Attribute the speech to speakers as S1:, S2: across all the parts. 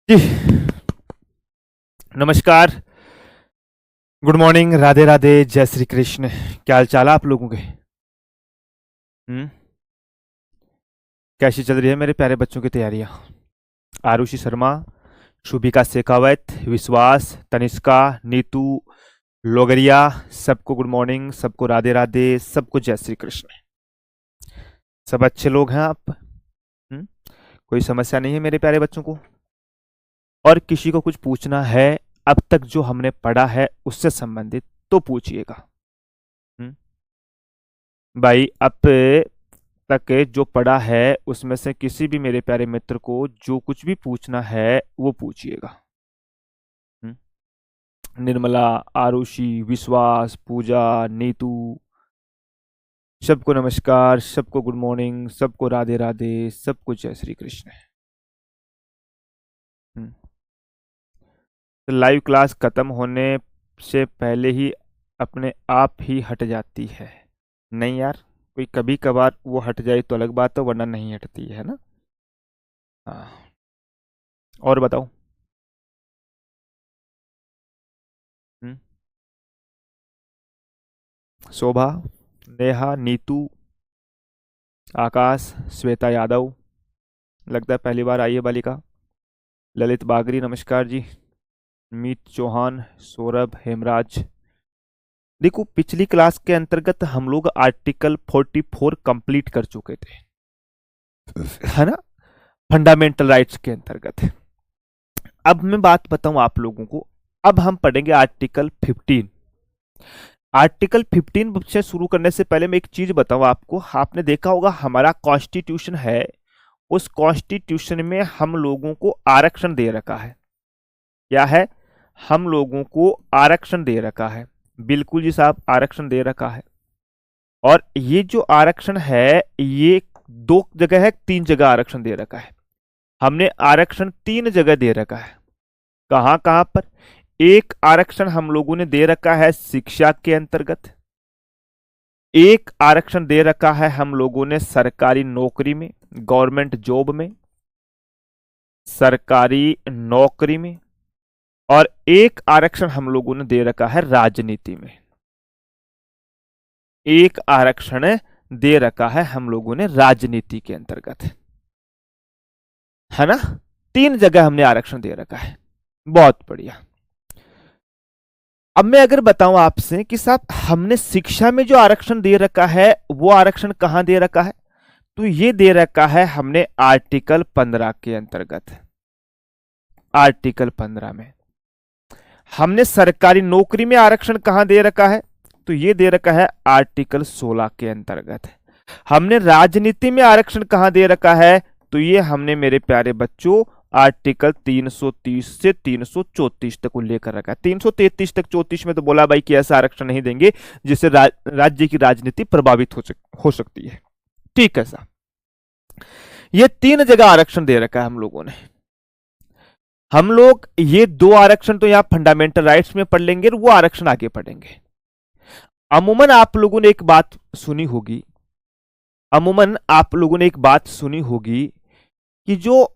S1: जी नमस्कार। Good morning, Radhe Radhe, जय श्री कृष्ण। क्या हाल चाल है आप लोगों के? कैसी चल रही है मेरे प्यारे बच्चों की तैयारियां? आरुषि शर्मा, शुभिका शेखावत, विश्वास, तनिष्का, नीतू, लोगरिया, सबको गुड मॉर्निंग, सबको राधे राधे, सबको जय श्री कृष्ण। सब अच्छे लोग हैं आप? कोई समस्या नहीं है मेरे प्यारे बच्चों को? और किसी को कुछ पूछना है अब तक जो हमने पढ़ा है उससे संबंधित तो पूछिएगा। हम्म? भाई अब तक जो पढ़ा है उसमें से किसी भी मेरे प्यारे मित्र को जो कुछ भी पूछना है वो पूछिएगा। निर्मला, आरुषि, विश्वास, पूजा, नीतू, सबको नमस्कार, सबको गुड मॉर्निंग, सबको राधे राधे, सबको जय श्री कृष्ण। तो लाइव क्लास खत्म होने से पहले ही अपने आप ही हट जाती है? नहीं यार, कोई कभी कभार वो हट जाए तो अलग बात है, वरना नहीं हटती है ना। हाँ, और बताओ। हम्म, शोभा, नेहा, नीतू, आकाश, श्वेता यादव, लगता है पहली बार आई है बालिका। ललित बागरी, नमस्कार जी। मीत चौहान, सौरभ, हेमराज। देखो, पिछली क्लास के अंतर्गत हम लोग आर्टिकल 44 कंप्लीट कर चुके थे, है ना, फंडामेंटल राइट्स के अंतर्गत। अब मैं बात बताऊं आप लोगों को, अब हम पढ़ेंगे आर्टिकल 15। आर्टिकल 15 से शुरू करने से पहले मैं एक चीज बताऊं आपको। आपने देखा होगा हमारा कॉन्स्टिट्यूशन है, उस कॉन्स्टिट्यूशन में हम लोगों को आरक्षण दे रखा है। क्या है? हम लोगों को आरक्षण दे रखा है। बिल्कुल जी साहब, आरक्षण दे रखा है। और ये जो आरक्षण है ये दो जगह है, तीन जगह आरक्षण दे रखा है। हमने आरक्षण तीन जगह दे रखा है। कहां कहां पर? एक आरक्षण हम लोगों ने दे रखा है शिक्षा के अंतर्गत, एक आरक्षण दे रखा है हम लोगों ने सरकारी नौकरी में, गवर्नमेंट जॉब में, सरकारी नौकरी में, और एक आरक्षण हम लोगों ने दे रखा है राजनीति में। एक आरक्षण दे रखा है हम लोगों ने राजनीति के अंतर्गत, है ना। तीन जगह हमने आरक्षण दे रखा है। बहुत बढ़िया। अब मैं अगर बताऊं आपसे कि साहब हमने शिक्षा में जो आरक्षण दे रखा है वो आरक्षण कहां दे रखा है, तो ये दे रखा है हमने आर्टिकल 15 के अंतर्गत। आर्टिकल 15 में। हमने सरकारी नौकरी में आरक्षण कहां दे रखा है, तो ये दे रखा है आर्टिकल 16 के अंतर्गत। हमने राजनीति में आरक्षण कहां दे रखा है, तो ये हमने मेरे प्यारे बच्चों आर्टिकल 330 से 334 तक उल्लेख कर रखा है। 333 तक 34 में तो बोला भाई कि ऐसा आरक्षण नहीं देंगे जिससे राज्य की राजनीति प्रभावित हो सकती है। ठीक है साहब, ये तीन जगह आरक्षण दे रखा है हम लोगों ने। हम लोग ये दो आरक्षण तो यहां फंडामेंटल राइट्स में पढ़ लेंगे, वो आरक्षण आगे पढ़ेंगे। अमूमन आप लोगों ने एक बात सुनी होगी, अमूमन आप लोगों ने एक बात सुनी होगी कि जो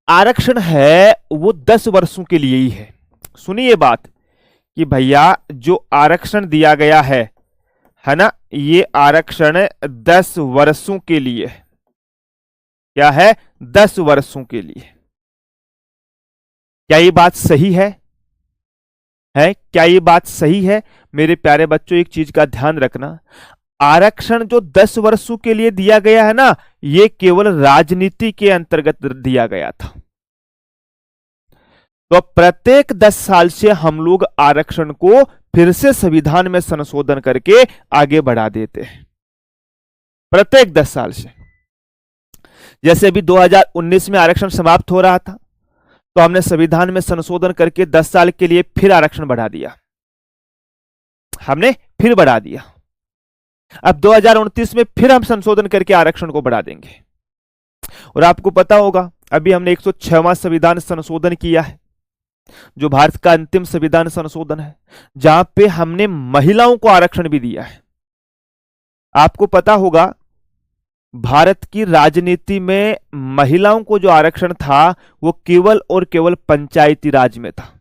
S1: आरक्षण है वो 10 वर्षों के लिए ही है। सुनिए बात कि भैया जो आरक्षण दिया गया है ना, ये आरक्षण 10 वर्षों के लिए। क्या है? 10 वर्षों के लिए। क्या ये बात सही है? क्या ये बात सही है? मेरे प्यारे बच्चों, एक चीज का ध्यान रखना, आरक्षण जो 10 वर्षों के लिए दिया गया है ना, ये केवल राजनीति के अंतर्गत दिया गया था। तो प्रत्येक 10 साल से हम लोग आरक्षण को फिर से संविधान में संशोधन करके आगे बढ़ा देते हैं। प्रत्येक 10 साल से। जैसे अभी 2019 में आरक्षण समाप्त हो रहा था, तो हमने संविधान में संशोधन करके 10 साल के लिए फिर आरक्षण बढ़ा दिया। हमने फिर बढ़ा दिया। अब 2029 में फिर हम संशोधन करके आरक्षण को बढ़ा देंगे। और आपको पता होगा अभी हमने 106वां संविधान संशोधन किया है, जो भारत का अंतिम संविधान संशोधन है, जहां पे हमने महिलाओं को आरक्षण भी दिया है। आपको पता होगा भारत की राजनीति में महिलाओं को जो आरक्षण था वो केवल और केवल पंचायती राज में था।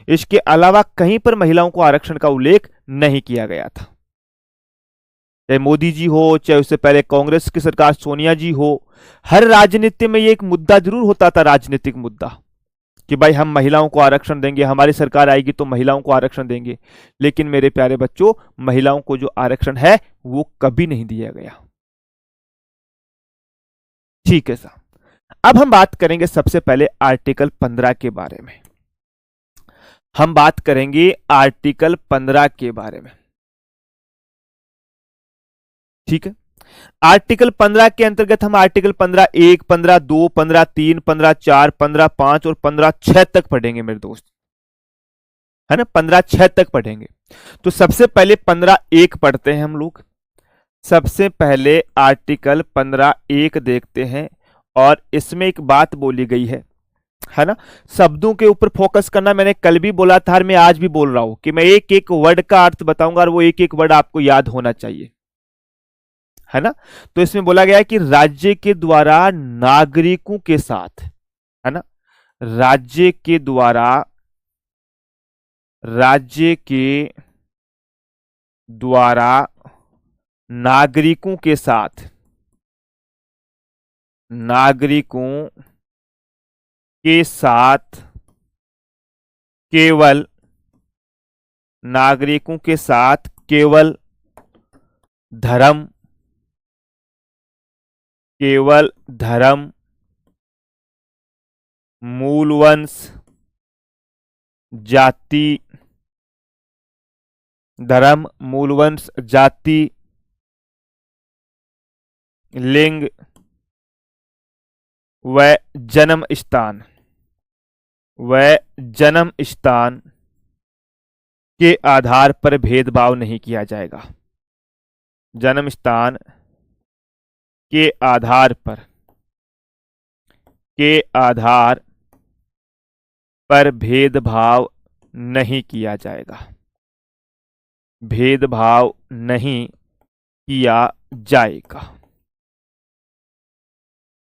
S1: इसके अलावा कहीं पर महिलाओं को आरक्षण का उल्लेख नहीं किया गया था। चाहे मोदी जी हो, चाहे उससे पहले कांग्रेस की सरकार सोनिया जी हो, हर राजनीति में ये एक मुद्दा जरूर होता था, राजनीतिक मुद्दा, कि भाई हम महिलाओं को आरक्षण देंगे, हमारी सरकार आएगी तो महिलाओं को आरक्षण देंगे। लेकिन मेरे प्यारे बच्चों, महिलाओं को जो आरक्षण है वो कभी नहीं दिया गया। ठीक है साहब, अब हम बात करेंगे सबसे पहले आर्टिकल 15 के बारे में। हम बात करेंगे आर्टिकल 15 के बारे में। ठीक है, आर्टिकल 15 के अंतर्गत हम आर्टिकल 15(1), 15(2), 15(3), 15(4), 15(5) और 15(6) तक पढ़ेंगे मेरे दोस्त, है ना। 15(6) तक पढ़ेंगे। तो सबसे पहले 15(1) पढ़ते हैं हम लोग। सबसे पहले आर्टिकल 15(1) देखते हैं, और इसमें एक बात बोली गई है ना। शब्दों के ऊपर फोकस करना मैंने कल भी बोला था और मैं आज भी बोल रहा हूं कि मैं एक एक वर्ड का अर्थ बताऊंगा और वो एक एक वर्ड आपको याद होना चाहिए, है ना। तो इसमें बोला गया है कि राज्य के द्वारा नागरिकों के साथ, है ना, राज्य के द्वारा नागरिकों के साथ केवल धर्म, मूलवंश, जाति, लिंग व जन्म स्थान के आधार पर भेदभाव नहीं किया जाएगा। जन्म स्थान के आधार पर भेदभाव नहीं किया जाएगा। भेदभाव नहीं किया जाएगा।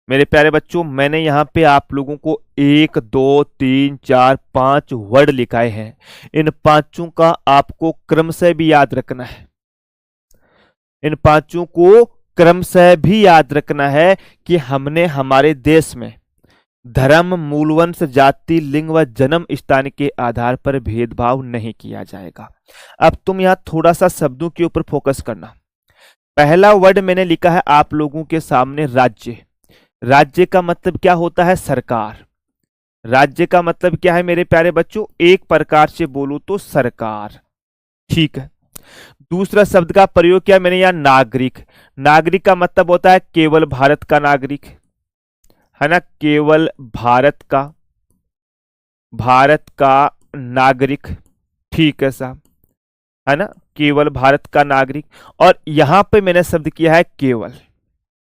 S1: मेरे प्यारे बच्चों, मैंने यहां पे आप लोगों को 1, 2, 3, 4, 5 वर्ड लिखाए हैं। इन पांचों का आपको क्रमशः भी याद रखना है। इन पांचों को क्रमशः भी याद रखना है कि हमने हमारे देश में धर्म, मूलवंश, जाति, लिंग व जन्म स्थान के आधार पर भेदभाव नहीं किया जाएगा। अब तुम यहां थोड़ा सा शब्दों के ऊपर फोकस करना। पहला वर्ड मैंने लिखा है आप लोगों के सामने, राज्य। राज्य का मतलब क्या होता है? सरकार। राज्य का मतलब क्या है मेरे प्यारे बच्चों? एक प्रकार से बोलूं तो सरकार। ठीक है। दूसरा शब्द का प्रयोग किया मैंने यहां, नागरिक। नागरिक का मतलब होता है केवल भारत का नागरिक, है ना, केवल भारत का नागरिक। ठीक है साहब, है ना, केवल भारत का नागरिक। और यहां पे मैंने शब्द किया है केवल।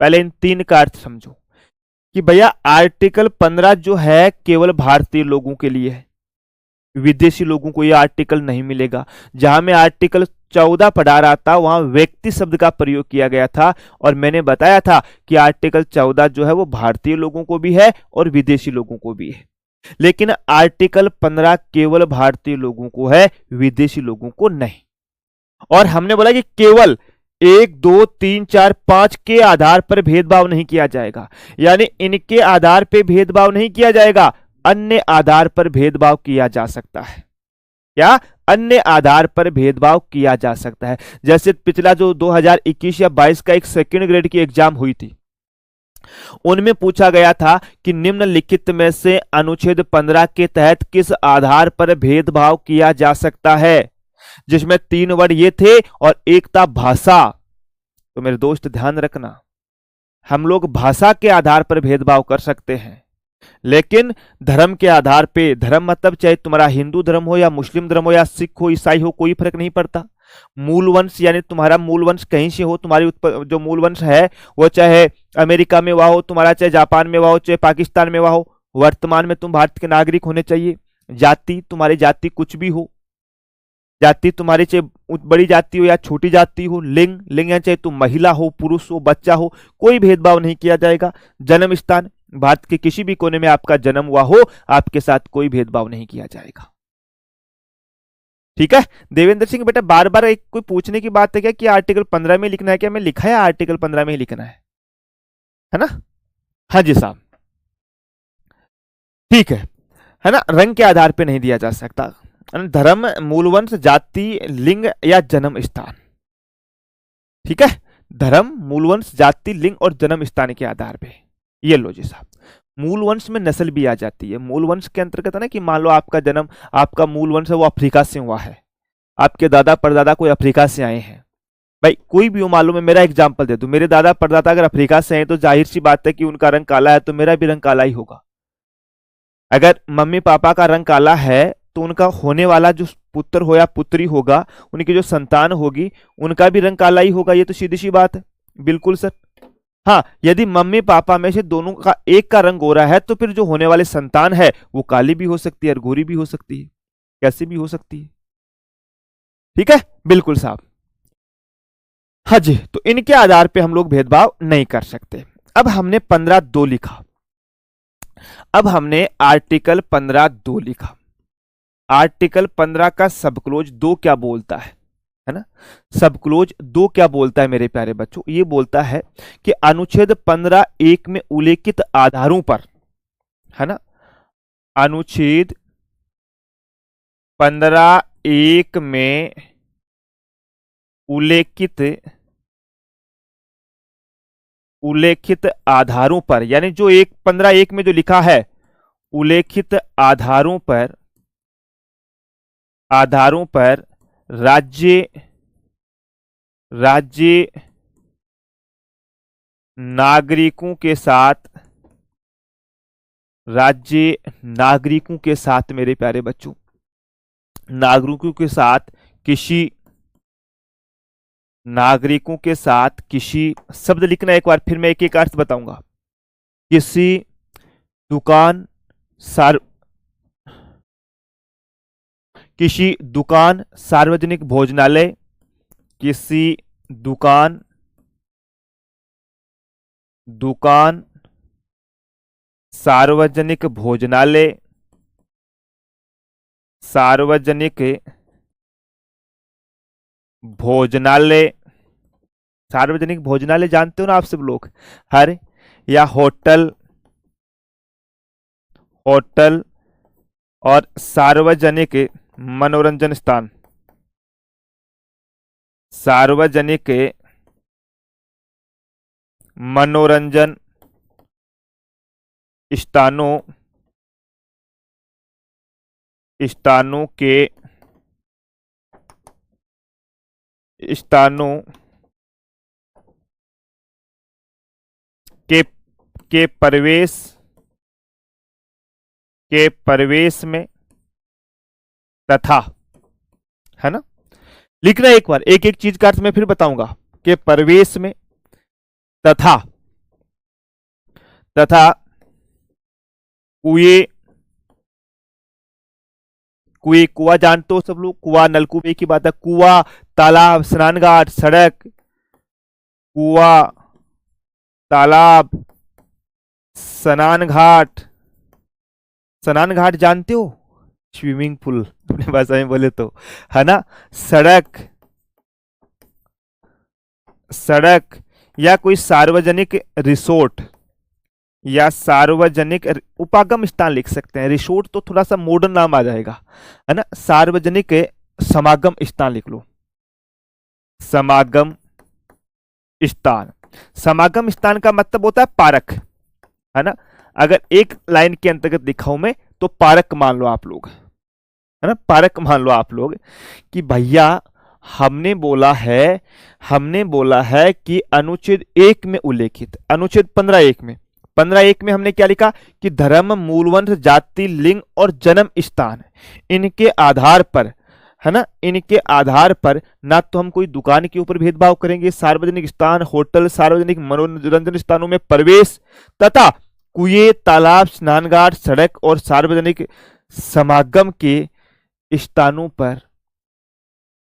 S1: पहले इन तीन का अर्थ समझो कि भैया आर्टिकल 15 जो है केवल भारतीय लोगों के लिए है, विदेशी लोगों को यह आर्टिकल नहीं मिलेगा। जहां मैं आर्टिकल 14 पढ़ा रहा था वहां व्यक्ति शब्द का प्रयोग किया गया था, और मैंने बताया था कि आर्टिकल 14 जो है वो भारतीय लोगों को भी है और विदेशी लोगों को भी है। लेकिन आर्टिकल 15 केवल भारतीय लोगों को है, विदेशी लोगों को नहीं। और हमने बोला कि केवल 1, 2, 3, 4, 5 के आधार पर भेदभाव नहीं किया जाएगा, यानी इनके आधार पर भेदभाव नहीं किया जाएगा, अन्य आधार पर भेदभाव किया जा सकता है। क्या? अन्य आधार पर भेदभाव किया जा सकता है। जैसे पिछला जो 2021 या 22 का एक सेकंड ग्रेड की एग्जाम हुई थी, उनमें पूछा गया था कि निम्नलिखित में से अनुच्छेद 15 के तहत किस आधार पर भेदभाव किया जा सकता है, जिसमें 3 वर्ड ये थे और एक था भाषा। तो मेरे दोस्त ध्यान रखना, हम लोग भाषा के आधार पर भेदभाव कर सकते हैं, लेकिन धर्म के आधार पे, धर्म मतलब चाहे तुम्हारा हिंदू धर्म हो या मुस्लिम धर्म हो या सिख हो, ईसाई हो, कोई फर्क नहीं पड़ता। मूल वंश यानी तुम्हारा मूल वंश कहीं से हो, तुम्हारी जो मूल वंश है वो चाहे अमेरिका में हुआ हो तुम्हारा, चाहे जापान में हुआ हो, चाहे पाकिस्तान में हुआ हो, वर्तमान में तुम भारत के नागरिक होने चाहिए। जाति, तुम्हारी जाति कुछ भी हो, जाति तुम्हारी चाहे बड़ी जाति हो या छोटी जाति हो, लिंग लिंग या चाहे तुम महिला हो, पुरुष हो, बच्चा हो, कोई भेदभाव नहीं किया जाएगा। जन्म स्थान, भारत के किसी भी कोने में आपका जन्म हुआ हो, आपके साथ कोई भेदभाव नहीं किया जाएगा। ठीक है देवेंद्र सिंह, बेटा बार बार एक कोई पूछने की बात है क्या कि आर्टिकल 15 में लिखना है क्या? मैं लिखा है आर्टिकल 15 में ही लिखना है ना? हाँ जी साहब, ठीक है ना? रंग के आधार पे नहीं दिया जा सकता। धर्म, मूलवंश, जाति, लिंग या जन्म स्थान। ठीक है, धर्म, मूलवंश, जाति, लिंग और जन्म स्थान के आधार पे। ये लो जी साहब, मूलवंश में नस्ल भी आ जाती है। मूलवंश के अंतर्गत है ना कि मान लो आपका जन्म, आपका मूलवंश है वो अफ्रीका से हुआ है, आपके दादा परदादा कोई अफ्रीका से आए हैं। भाई कोई भी हो, मालूम है, मेरा एग्जांपल दे दूं, मेरे दादा परदादा अगर अफ्रीका से हैं तो जाहिर सी बात है कि उनका रंग काला है, तो मेरा भी रंग काला ही होगा। अगर मम्मी पापा का रंग काला है तो उनका होने वाला जो पुत्र हो या पुत्री होगा, उनकी जो संतान होगी, उनका भी रंग काला ही होगा। ये तो सीधी सी बात है। बिल्कुल सर। हाँ, यदि मम्मी पापा में से दोनों का एक का रंग गोरा है तो फिर जो होने वाली संतान है वो काली भी हो सकती है और गोरी भी हो सकती है, कैसी भी हो सकती है। ठीक है, बिल्कुल साहब। हाँ जी, तो इनके आधार पे हम लोग भेदभाव नहीं कर सकते। अब हमने 15(2) लिखा, अब हमने आर्टिकल 15(2) लिखा। आर्टिकल 15 का सब क्लोज 2 क्या बोलता है ना? सब क्लोज 2 क्या बोलता है मेरे प्यारे बच्चों? ये बोलता है कि अनुच्छेद 15(1) में उल्लेखित आधारों पर, है ना, अनुच्छेद 15(1) में उल्लेखित आधारों पर, यानी जो 15(1) में जो लिखा है, उल्लेखित आधारों पर राज्य नागरिकों के साथ मेरे प्यारे बच्चों, नागरिकों के साथ किसी शब्द लिखना, एक बार फिर मैं एक एक अर्थ बताऊंगा। किसी दुकान, सार्वजनिक भोजनालय, किसी दुकान सार्वजनिक भोजनालय, सार्वजनिक भोजनालय जानते हो ना आप सब लोग, हर या होटल और सार्वजनिक मनोरंजन स्थान, सार्वजनिक मनोरंजन स्थानों के प्रवेश में तथा, है ना, लिखना एक बार, एक एक चीज का अर्थ मैं फिर बताऊंगा, के प्रवेश में तथा कुआं जानते हो सब लोग, कुआं नलकूपे की बात है, कुआं, तालाब, स्नानघाट, सड़क, कुआं, तालाब, स्नानघाट जानते हो, स्विमिंग पूल अपने भाषा में बोले तो, है ना, सड़क या कोई सार्वजनिक रिसोर्ट या सार्वजनिक उपागम स्थान लिख सकते हैं। रिसोर्ट तो थोड़ा सा मॉडर्न नाम आ जाएगा, है ना। सार्वजनिक समागम स्थान लिख लो, समागम स्थान का मतलब होता है पार्क, है ना। अगर एक लाइन के अंतर्गत लिखा हूं मैं तो पार्क मान लो आप लोग, है ना, पार्क मान लो आप लोग कि भैया हमने बोला है कि अनुच्छेद 1 में उल्लेखित, अनुच्छेद 15(1) में हमने क्या लिखा कि धर्म, मूलवंश, जाति, लिंग और जन्म स्थान, इनके आधार पर, है ना, इनके आधार पर ना तो हम कोई दुकान के ऊपर भेदभाव करेंगे, सार्वजनिक स्थान, होटल, सार्वजनिक मनोरंजन स्थानों में प्रवेश तथा कुएं, तालाब, स्नानघाट, सड़क और सार्वजनिक समागम के स्थानों पर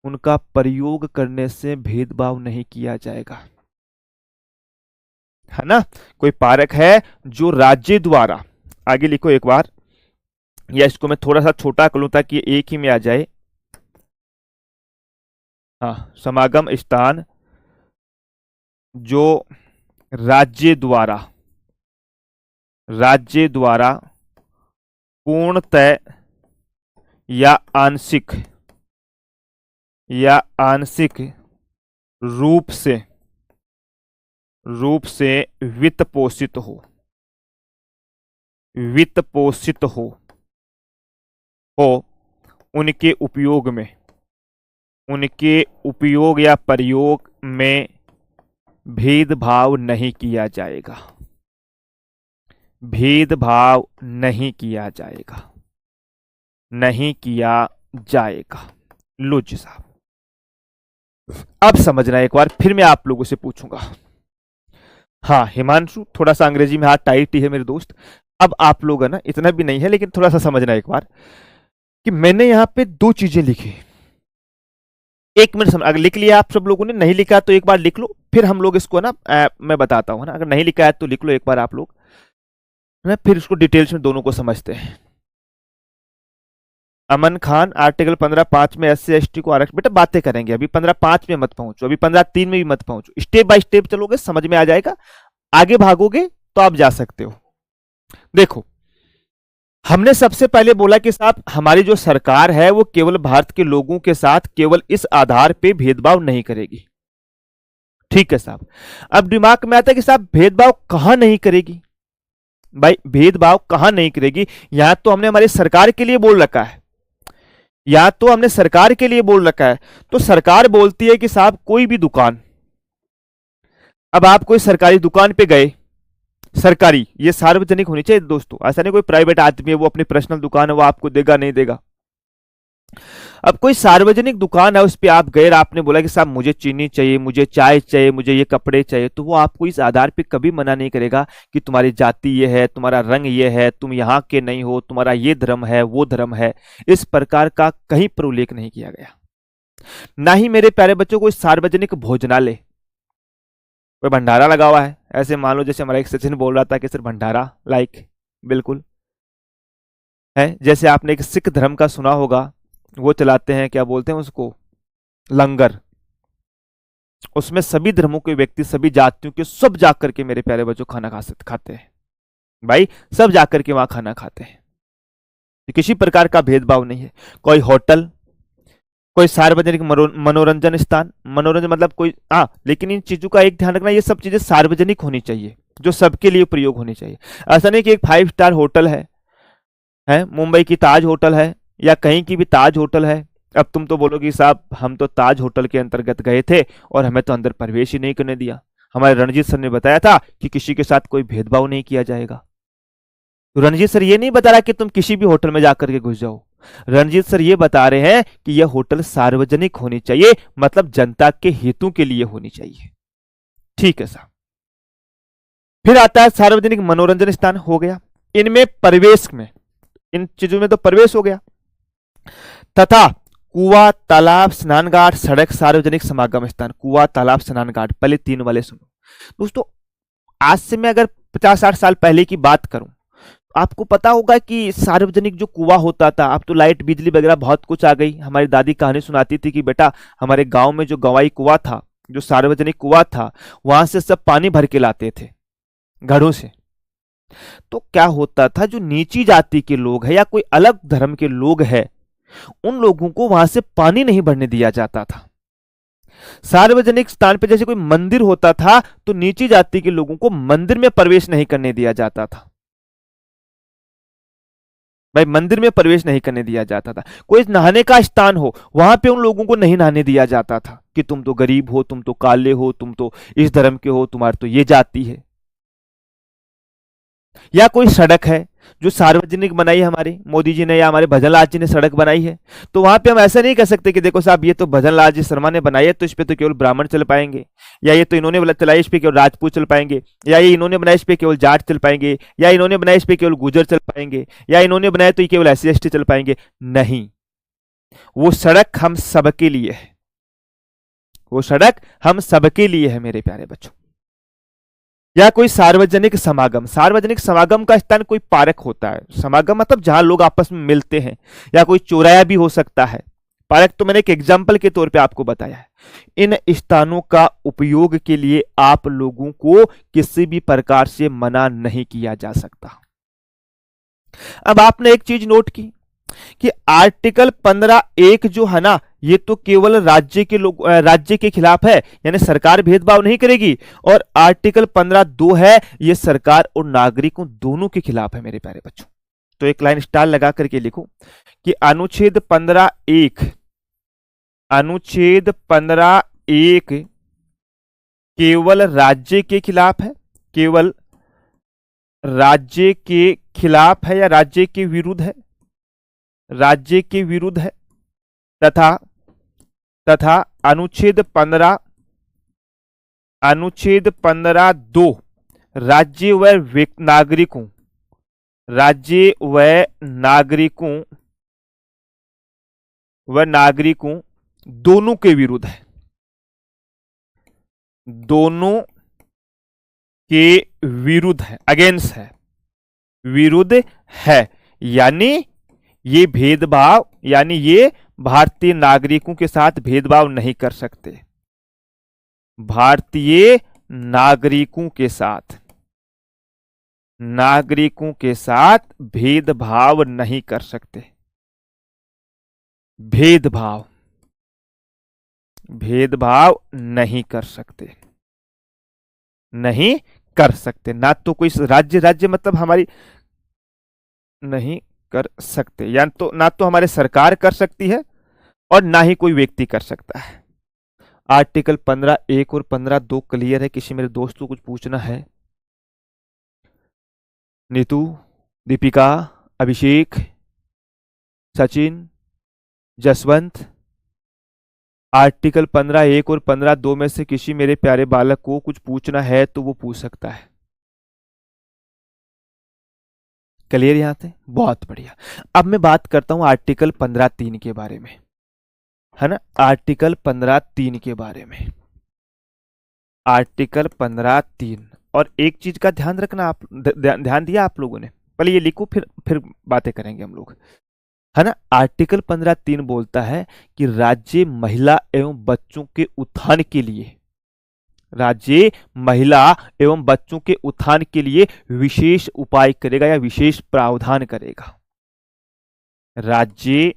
S1: उनका प्रयोग करने से भेदभाव नहीं किया जाएगा। है ना? कोई पार्क है जो राज्य द्वारा, आगे लिखो एक बार, या इसको मैं थोड़ा सा छोटा कर लूं ताकि ये एक ही में आ जाए। हाँ, समागम स्थान जो राज्य द्वारा पूर्णतः या आंशिक रूप से वित्त पोषित हो उनके उपयोग या प्रयोग में भेदभाव नहीं किया जाएगा। लो जी साहब, अब समझना एक बार, फिर मैं आप लोगों से पूछूंगा। हाँ हिमांशु, थोड़ा सा अंग्रेजी में हाथ टाइट ही है मेरे दोस्त। अब आप लोग है ना, इतना भी नहीं है लेकिन थोड़ा सा समझना एक बार कि मैंने यहां पे दो चीजें लिखी। एक मिनट समझ, अगर लिख लिया आप सब लोगों ने, नहीं लिखा तो एक बार लिख लो, फिर हम लोग इसको ना मैं बताता हूं ना। अगर नहीं लिखा है तो लिख लो एक बार आप लोग, ना फिर इसको डिटेल्स में दोनों को समझते हैं। अमन खान, आर्टिकल 15(5) में SC/ST को आरक्षण, बेटा बातें करेंगे, अभी 15(5) में मत पहुंचो, अभी 15(3) में भी मत पहुंचो, स्टेप बाय स्टेप चलोगे समझ में आ जाएगा। आगे भागोगे तो आप जा सकते हो। देखो, हमने सबसे पहले बोला कि साहब हमारी जो सरकार है वो केवल भारत के लोगों के साथ केवल इस आधार पे भेदभाव नहीं करेगी। ठीक है साहब। अब दिमाग में आता है कि साहब भेदभाव कहां नहीं करेगी? भाई भेदभाव कहां नहीं करेगी, यहां तो हमने हमारी सरकार के लिए बोल रखा है, तो सरकार बोलती है कि साहब कोई भी दुकान, अब आप कोई सरकारी दुकान पे गए, सरकारी, ये सार्वजनिक होनी चाहिए दोस्तों, ऐसा नहीं कोई प्राइवेट आदमी है वो अपनी पर्सनल दुकान है वो आपको देगा नहीं देगा। अब कोई सार्वजनिक दुकान है, उस पर आप गए, आपने बोला कि साहब मुझे चीनी चाहिए, मुझे चाय चाहिए, मुझे ये कपड़े चाहिए, तो वो आपको इस आधार पे कभी मना नहीं करेगा कि तुम्हारी जाति ये है, तुम्हारा रंग ये है, तुम यहाँ के नहीं हो, तुम्हारा ये धर्म है, वो धर्म है। इस प्रकार का कहीं पर उल्लेख नहीं किया गया। ना ही मेरे प्यारे बच्चों को सार्वजनिक भोजनालय, कोई भंडारा लगा हुआ है, ऐसे मान लो जैसे हमारा एक सचिन बोल रहा था कि सर भंडारा लाइक, बिल्कुल है। जैसे आपने एक सिख धर्म का सुना होगा, वो चलाते हैं, क्या बोलते हैं उसको, लंगर, उसमें सभी धर्मों के व्यक्ति, सभी जातियों के सब जाकर के मेरे प्यारे बच्चों खाना खाते हैं भाई, सब जाकर के वहां खाना खाते हैं, किसी प्रकार का भेदभाव नहीं है। कोई होटल, कोई सार्वजनिक मनोरंजन स्थान, मनोरंजन मतलब कोई, हाँ लेकिन इन चीजों का एक ध्यान रखना, ये सब चीजें सार्वजनिक होनी चाहिए, जो सबके लिए प्रयोग होनी चाहिए। ऐसा नहीं कि एक 5 स्टार होटल है, मुंबई की ताज होटल है या कहीं की भी ताज होटल है, अब तुम तो बोलोगे साहब हम तो ताज होटल के अंतर्गत गए थे और हमें तो अंदर प्रवेश ही नहीं करने दिया, हमारे रणजीत सर ने बताया था कि किसी के साथ कोई भेदभाव नहीं किया जाएगा। तो रणजीत सर ये नहीं बता रहा कि तुम किसी भी होटल में जाकर के घुस जाओ, रणजीत सर ये बता रहे हैं कि यह होटल सार्वजनिक होनी चाहिए, मतलब जनता के हितों के लिए होनी चाहिए। ठीक है साहब। फिर आता है सार्वजनिक मनोरंजन स्थान, हो गया, इनमें प्रवेश में, इन चीजों में तो प्रवेश हो गया, तथा कुआं, तालाब, स्नानघाट, सड़क, सार्वजनिक समागम स्थान। कुआं, तालाब, स्नानघाट, पहले 3 वाले सुनो दोस्तों। आज से मैं अगर 50-60 साल पहले की बात करूं, आपको पता होगा कि सार्वजनिक जो कुआं होता था, अब तो लाइट बिजली वगैरह बहुत कुछ आ गई। हमारी दादी कहानी सुनाती थी कि बेटा हमारे गांव में जो गवाई कुआं था, जो सार्वजनिक कुआं था, वहां से सब पानी भर के लाते थे घड़ों से। तो क्या होता था, जो नीची जाति के लोग हैं या कोई अलग धर्म के लोग हैं, उन लोगों को वहां से पानी नहीं भरने दिया जाता था। सार्वजनिक स्थान पे जैसे कोई मंदिर होता था, तो नीची जाति के लोगों को मंदिर में प्रवेश नहीं करने दिया जाता था भाई, मंदिर में प्रवेश नहीं करने दिया जाता था। कोई नहाने का स्थान हो, वहां पे उन लोगों को नहीं नहाने दिया जाता था कि तुम तो गरीब हो, तुम तो काले हो, तुम तो इस धर्म के हो, तुम्हारी तो ये जाति है। या कोई सड़क है जो सार्वजनिक बनाई है, हमारे मोदी जी ने या हमारे भजनलाल जी ने सड़क बनाई है, तो वहां पे हम ऐसा नहीं कह सकते कि देखो साहब ये तो भजनलाल जी शर्मा ने बनाई है, तो इस पे तो केवल ब्राह्मण चल पाएंगे, या ये तो इन्होंने चलाई इस पे केवल राजपूत चल पाएंगे, या ये इन्होंने बनाया इस पे केवल जाट चल पाएंगे, या इन्होंने बनाया इस पे केवल गुजर चल पाएंगे, या इन्होंने बनाया तो ये केवल SC/ST चल पाएंगे। नहीं, वो सड़क हम सबके लिए है, वो सड़क हम सबके लिए है मेरे प्यारे बच्चों। या कोई सार्वजनिक समागम, सार्वजनिक समागम का स्थान कोई पार्क होता है, समागम मतलब जहां लोग आपस में मिलते हैं, या कोई चौराया भी हो सकता है। पार्क तो मैंने एक एग्जाम्पल के तौर पे आपको बताया है। इन स्थानों का उपयोग के लिए आप लोगों को किसी भी प्रकार से मना नहीं किया जा सकता। अब आपने एक चीज नोट की कि आर्टिकल 15(1) जो है ना, ये तो केवल राज्य के लोग, राज्य के खिलाफ है, यानी सरकार भेदभाव नहीं करेगी। और आर्टिकल 15(2) है, ये सरकार और नागरिकों दोनों के खिलाफ है मेरे प्यारे बच्चों। तो एक लाइन स्टार लगा करके लिखो कि अनुच्छेद 15(1), अनुच्छेद 15(1) केवल राज्य के खिलाफ है, केवल राज्य के खिलाफ है या राज्य के विरुद्ध है, राज्य के विरुद्ध है। तथा अनुच्छेद 15(2) राज्य व नागरिकों, राज्य व नागरिकों दोनों के विरुद्ध है, दोनों के विरुद्ध है, अगेंस्ट है, विरुद्ध है। यानी ये भेदभाव, यानी ये भारतीय नागरिकों के साथ भेदभाव नहीं कर सकते, भारतीय नागरिकों के साथ भेदभाव नहीं कर सकते, भेदभाव नहीं कर सकते, नहीं कर सकते। ना तो कोई राज्य मतलब हमारी नहीं कर सकते, या तो ना तो हमारे सरकार कर सकती है और ना ही कोई व्यक्ति कर सकता है। आर्टिकल 15(1) और 15(2) क्लियर है? किसी मेरे दोस्तों कुछ पूछना है? नीतू, दीपिका, अभिषेक, सचिन, जसवंत, आर्टिकल 15(1) और 15(2) में से किसी मेरे प्यारे बालक को कुछ पूछना है तो वो पूछ सकता है। क्लियर यहां से? बहुत बढ़िया। अब मैं बात करता हूं आर्टिकल 15(3) के बारे में, है ना, आर्टिकल 15(3) के बारे में, आर्टिकल 15(3). और एक चीज का ध्यान रखना, आप ध्यान दिया आप लोगों ने? पहले ये लिखो, फिर बातें करेंगे हम लोग, है ना। आर्टिकल 15(3) बोलता है कि राज्य महिला एवं बच्चों के उत्थान के लिए, राज्य महिला एवं बच्चों के उत्थान के लिए विशेष उपाय करेगा या विशेष प्रावधान करेगा। राज्य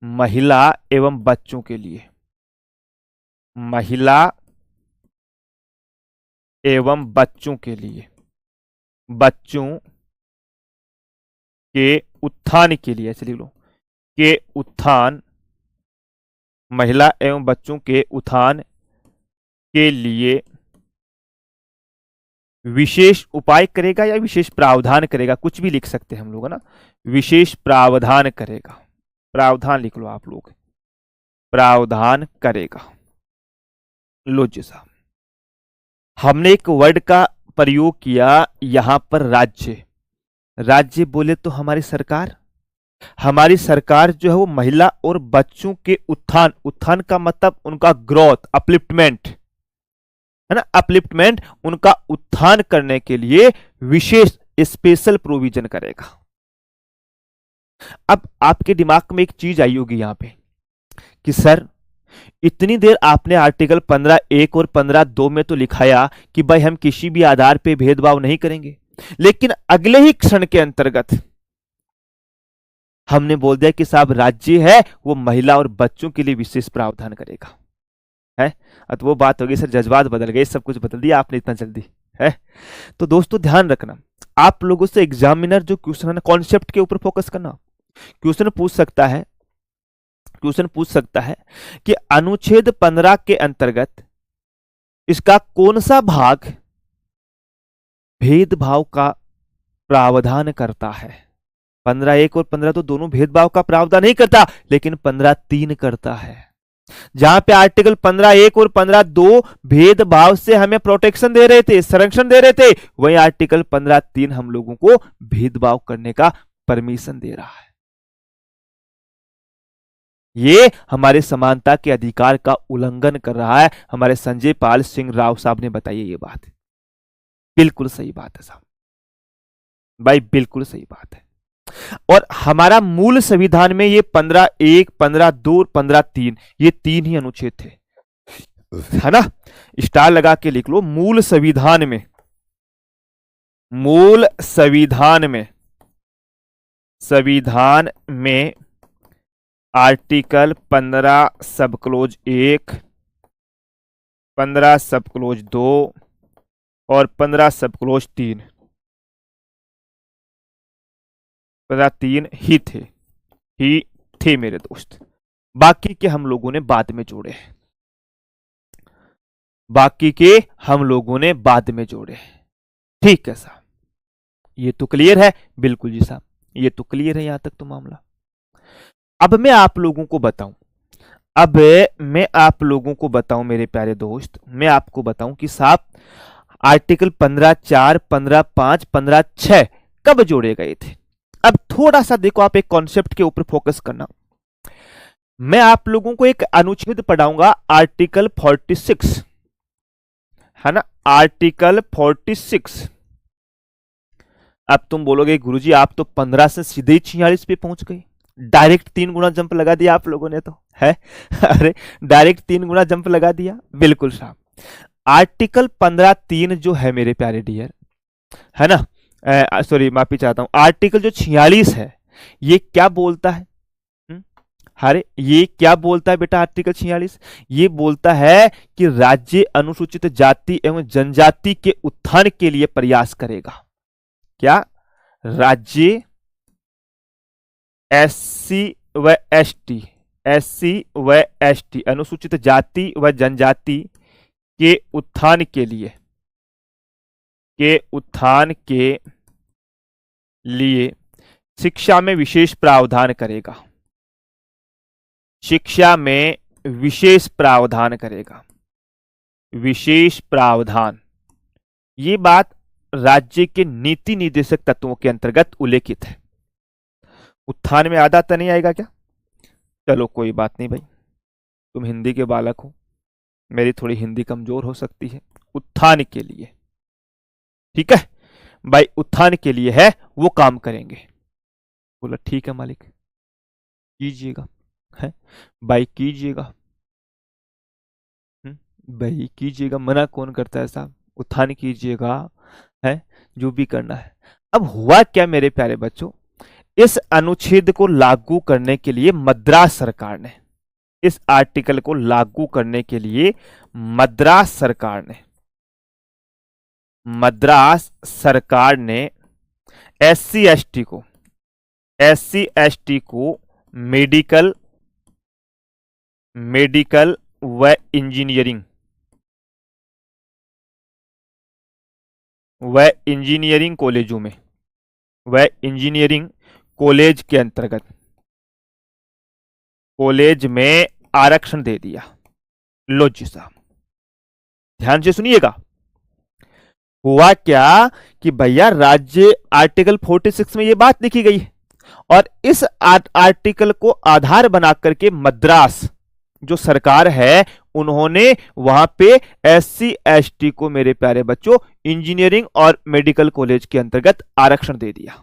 S1: महिला एवं बच्चों के लिए, महिला एवं बच्चों के लिए, बच्चों के उत्थान के लिए, ऐसे लिख लो, के उत्थान, महिला एवं बच्चों के उत्थान के लिए विशेष उपाय करेगा या विशेष प्रावधान करेगा, कुछ भी लिख सकते हैं हम लोग, है ना। विशेष प्रावधान करेगा, प्रावधान लिख लो आप लोग, प्रावधान करेगा। लो जी साहब, हमने एक वर्ड का प्रयोग किया यहां पर, राज्य। राज्य बोले तो हमारी सरकार, हमारी सरकार जो है वो महिला और बच्चों के उत्थान, उत्थान का मतलब उनका ग्रोथ, अपलिफ्टमेंट, है ना, अपलिफ्टमेंट, उनका उत्थान करने के लिए विशेष स्पेशल प्रोविजन करेगा। अब आपके दिमाग में एक चीज आई होगी यहां पे कि सर इतनी देर आपने आर्टिकल 15(1) और 15(2) में तो लिखाया कि भाई हम किसी भी आधार पे भेदभाव नहीं करेंगे, लेकिन अगले ही क्षण के अंतर्गत हमने बोल दिया कि साहब राज्य है वो महिला और बच्चों के लिए विशेष प्रावधान करेगा, है। अब वो बात होगी सर जज्बात बदल गए, सब कुछ बदल दिया आपने इतना जल्दी, है। तो दोस्तों ध्यान रखना, आप लोगों से एग्जामिनर जो क्वेश्चन है ना, कॉन्सेप्ट के ऊपर फोकस करना। क्वेश्चन पूछ सकता है, क्वेश्चन पूछ सकता है कि अनुच्छेद 15 के अंतर्गत इसका कौन सा भाग भेदभाव का प्रावधान करता है। 15(1) और 15(2) दोनों भेदभाव का प्रावधान नहीं करता, लेकिन 15(3) करता है। जहां पे आर्टिकल 15(1) और 15(2) भेदभाव से हमें प्रोटेक्शन दे रहे थे, संरक्षण दे रहे थे, वहीं आर्टिकल 15(3) हम लोगों को भेदभाव करने का परमिशन दे रहा है। ये हमारे समानता के अधिकार का उल्लंघन कर रहा है। हमारे संजय पाल सिंह राव साहब ने बताई ये बात। बिल्कुल सही बात है साहब भाई, बिल्कुल सही बात है। और हमारा मूल संविधान में ये 15(1), 15(2), 15(3) ये 3 ही अनुच्छेद थे, है ना। स्टार लगा के लिख लो, मूल संविधान में, मूल संविधान में आर्टिकल 15 सब क्लोज 1, 15 सब क्लोज 2 और 15 सब क्लोज 3, 3 ही थे मेरे दोस्त। बाकी के हम लोगों ने बाद में जोड़े, बाकी के हम लोगों ने बाद में जोड़े। ठीक है साहब, ये तो क्लियर है। बिल्कुल जी साहब, ये तो क्लियर है यहां तक तो मामला। अब मैं आप लोगों को बताऊं, अब मैं आप लोगों को बताऊं मेरे प्यारे दोस्त, मैं आपको बताऊं कि साहब आर्टिकल 15(4), 15(5), 15(6) कब जोड़े गए थे। अब थोड़ा सा देखो, आप एक कॉन्सेप्ट के ऊपर फोकस करना। मैं आप लोगों को एक अनुच्छेद पढ़ाऊंगा, आर्टिकल 46, है ना, आर्टिकल 46। अब तुम बोलोगे गुरुजी आप तो 15 से सीधे ही 46 पे पहुंच गए, डायरेक्ट 3 गुना जंप लगा दिया आप लोगों ने तो, है अरे डायरेक्ट 3 गुना जंप लगा दिया। बिल्कुल साहब, आर्टिकल 15(3) जो है मेरे प्यारे डियर, है ना, सॉरी माफी चाहता हूं, आर्टिकल जो 46 है ये क्या बोलता है? अरे ये क्या बोलता है बेटा? आर्टिकल 46 ये बोलता है कि राज्य अनुसूचित जाति एवं जनजाति के उत्थान के लिए प्रयास करेगा। क्या? राज्य एससी व एसटी, एससी व एसटी अनुसूचित जाति व जनजाति के उत्थान के लिए शिक्षा में विशेष प्रावधान करेगा, शिक्षा में विशेष प्रावधान करेगा, विशेष प्रावधान। ये बात राज्य के नीति निर्देशक तत्वों के अंतर्गत उल्लेखित है। उत्थान में आधा तो नहीं आएगा क्या? चलो कोई बात नहीं भाई, तुम हिंदी के बालक हो, मेरी थोड़ी हिंदी कमजोर हो सकती है। उत्थान के लिए, ठीक है भाई, उत्थान के लिए है, वो काम करेंगे। बोला ठीक है मालिक, कीजिएगा, है भाई कीजिएगा, भाई कीजिएगा, मना कौन करता है साहब, उत्थान कीजिएगा, है जो भी करना है। अब हुआ क्या मेरे प्यारे बच्चों, इस अनुच्छेद को लागू करने के लिए मद्रास सरकार ने, इस आर्टिकल को लागू करने के लिए मद्रास सरकार ने एससी एसटी को मेडिकल व इंजीनियरिंग कॉलेजों में, व इंजीनियरिंग कॉलेज के अंतर्गत, कॉलेज में आरक्षण दे दिया। लो जी साहब, ध्यान से सुनिएगा। हुआ क्या कि भैया राज्य आर्टिकल 46 में ये बात लिखी गई है और इस आर्टिकल को आधार बना करके मद्रास जो सरकार है उन्होंने वहां पे एससी एसटी को मेरे प्यारे बच्चों इंजीनियरिंग और मेडिकल कॉलेज के अंतर्गत आरक्षण दे दिया।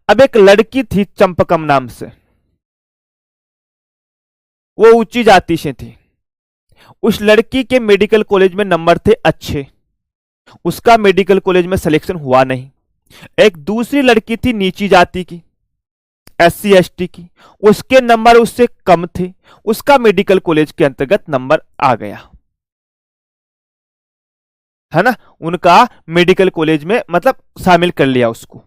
S1: अब एक लड़की थी चंपकम नाम से, वो ऊंची जाति से थी, उस लड़की के मेडिकल कॉलेज में नंबर थे अच्छे, उसका मेडिकल कॉलेज में सिलेक्शन हुआ नहीं। एक दूसरी लड़की थी नीची जाति की, एससी एसटी की, उसके नंबर उससे कम थे, उसका मेडिकल कॉलेज के अंतर्गत नंबर आ गया, है ना, उनका मेडिकल कॉलेज में मतलब शामिल कर लिया उसको।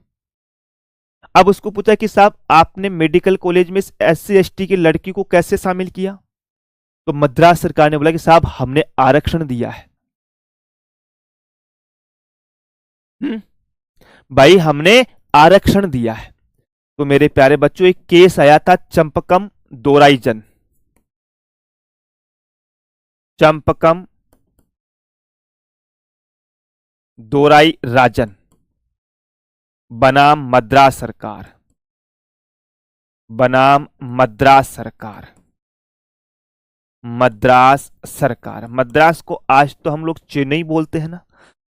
S1: अब उसको पूछा कि साहब आपने मेडिकल कॉलेज में एससी एसटी की लड़की को कैसे शामिल किया? तो मद्रास सरकार ने बोला कि साहब हमने आरक्षण दिया है। भाई हमने आरक्षण दिया है। तो मेरे प्यारे बच्चों एक केस आया था चंपकम दोराईजन, चंपकम दोराई राजन बनाम मद्रास सरकार। बनाम मद्रास सरकार। मद्रास सरकार, मद्रास को आज तो हम लोग चेन्नई बोलते हैं ना,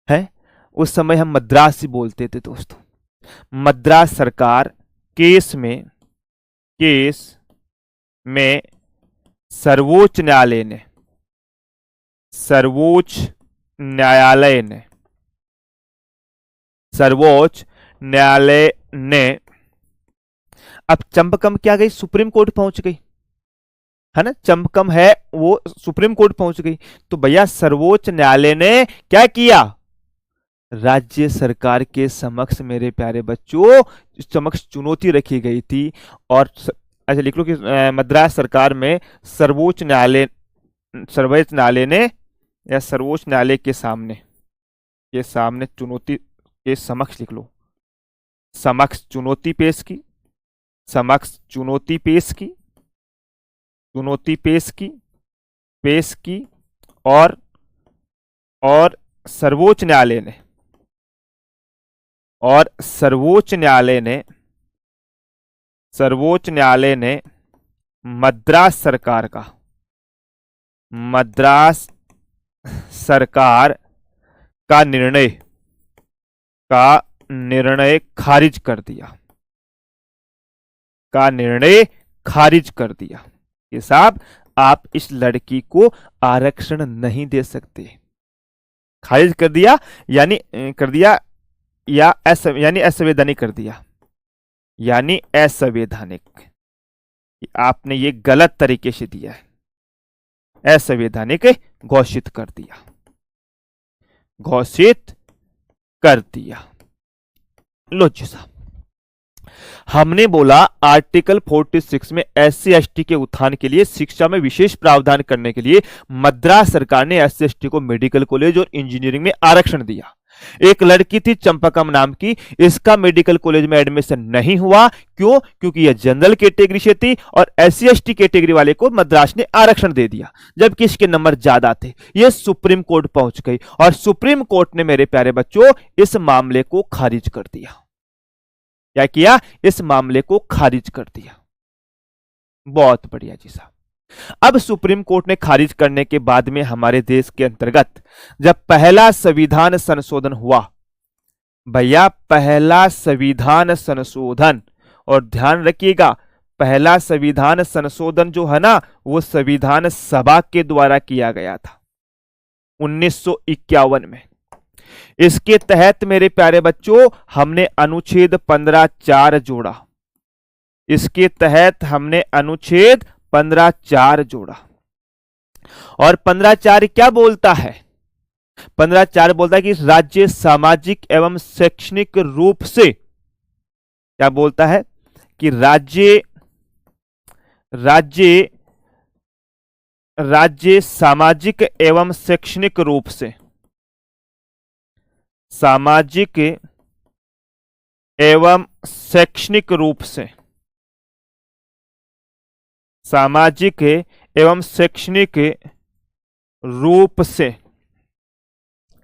S1: है, उस समय हम मद्रास ही बोलते थे दोस्तों। मद्रास सरकार केस में सर्वोच्च न्यायालय ने सर्वोच्च न्यायालय ने अब चंपकम क्या गई, सुप्रीम कोर्ट पहुंच गई, है ना, चंपकम है वो सुप्रीम कोर्ट पहुंच गई। तो भैया सर्वोच्च न्यायालय ने क्या किया, राज्य सरकार के समक्ष, मेरे प्यारे बच्चों, समक्ष चुनौती रखी गई थी। और ऐसे लिख लो कि मद्रास सरकार में सर्वोच्च न्यायालय ने या सर्वोच्च न्यायालय के सामने चुनौती के समक्ष लिख लो, समक्ष चुनौती पेश की और सर्वोच्च न्यायालय ने मद्रास सरकार का निर्णय खारिज कर दिया कि साहब आप इस लड़की को आरक्षण नहीं दे सकते। खारिज कर दिया यानी असंवैधानिक कर दिया, यानी असंवैधानिक, आपने ये गलत तरीके से दिया है, असंवैधानिक घोषित कर दिया। लो जी साहब, हमने बोला आर्टिकल 46 में SC ST के उत्थान के लिए शिक्षा में विशेष प्रावधान करने के लिए मद्रास सरकार ने SC ST को मेडिकल कॉलेज और इंजीनियरिंग में आरक्षण दिया। एक लड़की थी चंपकम नाम की, इसका मेडिकल कॉलेज में एडमिशन नहीं हुआ। क्यों? क्योंकि यह जनरल कैटेगरी से थी और SC ST कैटेगरी वाले को मद्रास ने आरक्षण दे दिया, जबकि इसके नंबर ज्यादा थे। यह सुप्रीम कोर्ट पहुंच गई और सुप्रीम कोर्ट ने, मेरे प्यारे बच्चों, इस मामले को खारिज कर दिया। क्या किया? इस मामले को खारिज कर दिया। बहुत बढ़िया जी साहब। अब सुप्रीम कोर्ट ने खारिज करने के बाद में हमारे देश के अंतर्गत जब पहला संविधान संशोधन हुआ, भैया पहला संविधान संशोधन, और ध्यान रखिएगा पहला संविधान संशोधन जो है ना, वो संविधान सभा के द्वारा किया गया था 1951 में। इसके तहत मेरे प्यारे बच्चों हमने अनुच्छेद 15(4) जोड़ा। इसके तहत हमने अनुच्छेद 15(4) जोड़ा। और 15(4) क्या बोलता है? 15(4) बोलता है कि राज्य सामाजिक एवं शैक्षणिक रूप से, क्या बोलता है कि राज्य सामाजिक एवं शैक्षणिक रूप से, सामाजिक एवं शैक्षणिक रूप से, सामाजिक एवं शैक्षणिक रूप से,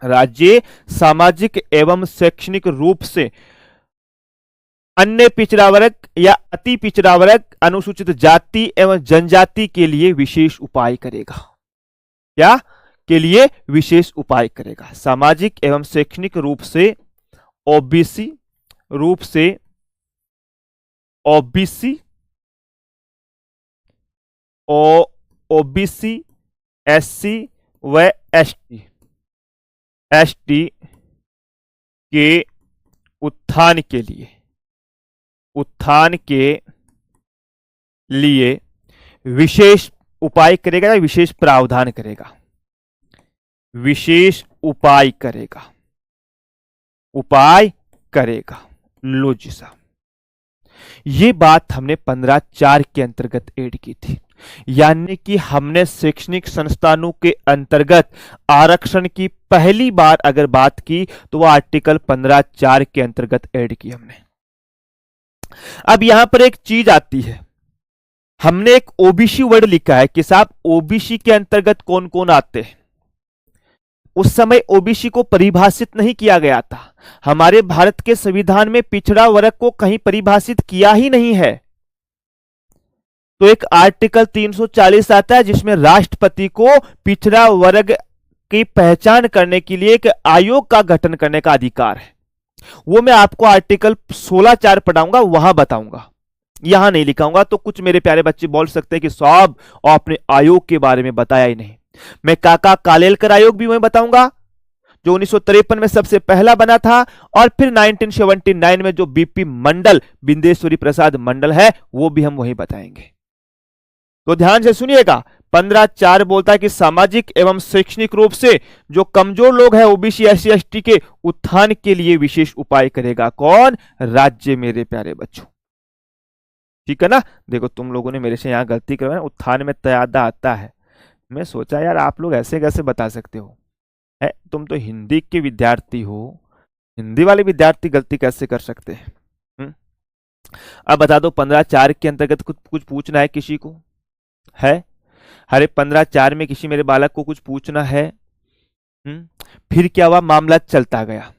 S1: राज्य सामाजिक एवं शैक्षणिक रूप से अन्य पिछड़ा वर्ग या अति पिछड़ा वर्ग, अनुसूचित जाति एवं जनजाति के लिए विशेष उपाय करेगा। क्या के लिए? विशेष उपाय करेगा। सामाजिक एवं शैक्षणिक रूप से ओबीसी, SC व ST के उत्थान के लिए विशेष उपाय करेगा या विशेष प्रावधान करेगा? विशेष उपाय करेगा। लो जी साहब, ये बात हमने 15(4) के अंतर्गत ऐड की थी, यानी कि हमने शैक्षणिक संस्थानों के अंतर्गत आरक्षण की पहली बार अगर बात की तो वह आर्टिकल 15(4) के अंतर्गत ऐड की हमने। अब यहां पर एक चीज आती है, हमने एक ओबीसी वर्ड लिखा है कि साहब ओबीसी के अंतर्गत कौन कौन आते हैं। उस समय ओबीसी को परिभाषित नहीं किया गया था। हमारे भारत के संविधान में पिछड़ा वर्ग को कहीं परिभाषित किया ही नहीं है। तो एक आर्टिकल 340 आता है जिसमें राष्ट्रपति को पिछड़ा वर्ग की पहचान करने के लिए एक आयोग का गठन करने का अधिकार है। वो मैं आपको आर्टिकल 16(4) पढ़ाऊंगा, वहां बताऊंगा, यहां नहीं लिखाऊंगा। तो कुछ मेरे प्यारे बच्चे बोल सकते हैं कि साहब आपने आयोग के बारे में बताया ही नहीं। मैं काका कालेलकर आयोग भी वहीं बताऊंगा जो 1953 में सबसे पहला बना था, और फिर 1979 में जो बीपी मंडल, बिंदेश्वरी प्रसाद मंडल है, वो भी हम वहीं बताएंगे। तो ध्यान से सुनिएगा। 15(4) बोलता है कि सामाजिक एवं शैक्षणिक रूप से जो कमजोर लोग हैं, ओबीसी एससी एसटी के उत्थान के लिए विशेष उपाय करेगा। कौन? राज्य, मेरे प्यारे बच्चों। ठीक है ना। देखो तुम लोगों ने मेरे से यहां गलती करवाई, उत्थान में तयादा आता है। मैं सोचा यार आप लोग ऐसे कैसे बता सकते हो, है तुम तो हिंदी के विद्यार्थी हो, हिंदी वाले विद्यार्थी गलती कैसे कर सकते हैं? अब बता दो 15(4) के अंतर्गत कुछ पूछना है किसी को? है? अरे 15(4) में किसी मेरे बालक को कुछ पूछना है? फिर क्या हुआ, मामला चलता गया।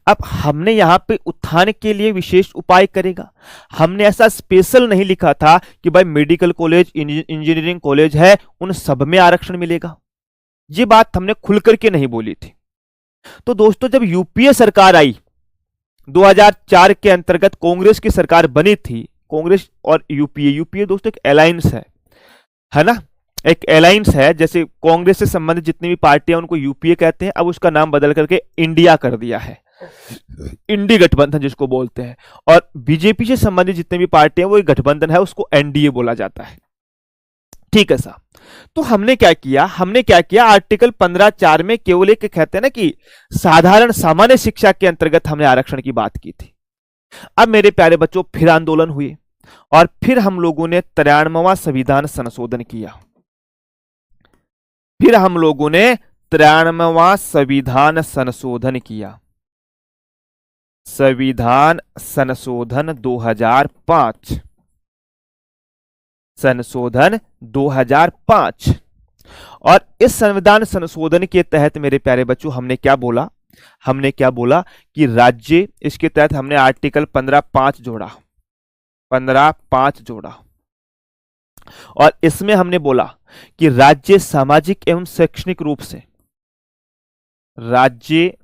S1: अब हमने यहां पे उत्थान के लिए विशेष उपाय करेगा, हमने ऐसा स्पेशल नहीं लिखा था कि भाई मेडिकल कॉलेज, इंजीनियरिंग कॉलेज है, उन सब में आरक्षण मिलेगा। ये बात हमने खुल करके नहीं बोली थी। तो दोस्तों जब यूपीए सरकार आई 2004 के अंतर्गत, कांग्रेस की सरकार बनी थी, कांग्रेस और यूपीए, यूपीए दोस्तों एक अलायंस है ना, एक अलायंस है। जैसे कांग्रेस से संबंधित जितनी भी पार्टियां उनको यूपीए कहते हैं, अब उसका नाम बदल करके इंडिया कर दिया है, इंडी गठबंधन जिसको बोलते हैं। और बीजेपी से संबंधित जितनी भी पार्टियां, वो एक गठबंधन है, उसको एनडीए बोला जाता है। ठीक है साहब। तो हमने क्या किया, आर्टिकल 15(4) में केवल एक कहते हैं ना कि साधारण सामान्य शिक्षा के अंतर्गत हमने आरक्षण की बात की थी। अब मेरे प्यारे बच्चों फिर आंदोलन हुए और फिर हम लोगों ने 93वां संविधान संशोधन किया। फिर हम लोगों ने 93वां संविधान संशोधन किया, संविधान संशोधन 2005, संशोधन 2005। और इस संविधान संशोधन के तहत मेरे प्यारे बच्चों हमने क्या बोला कि राज्य, इसके तहत हमने आर्टिकल 15(5) जोड़ा, 15(5) जोड़ा। और इसमें हमने बोला कि राज्य सामाजिक एवं शैक्षणिक रूप से, राज्य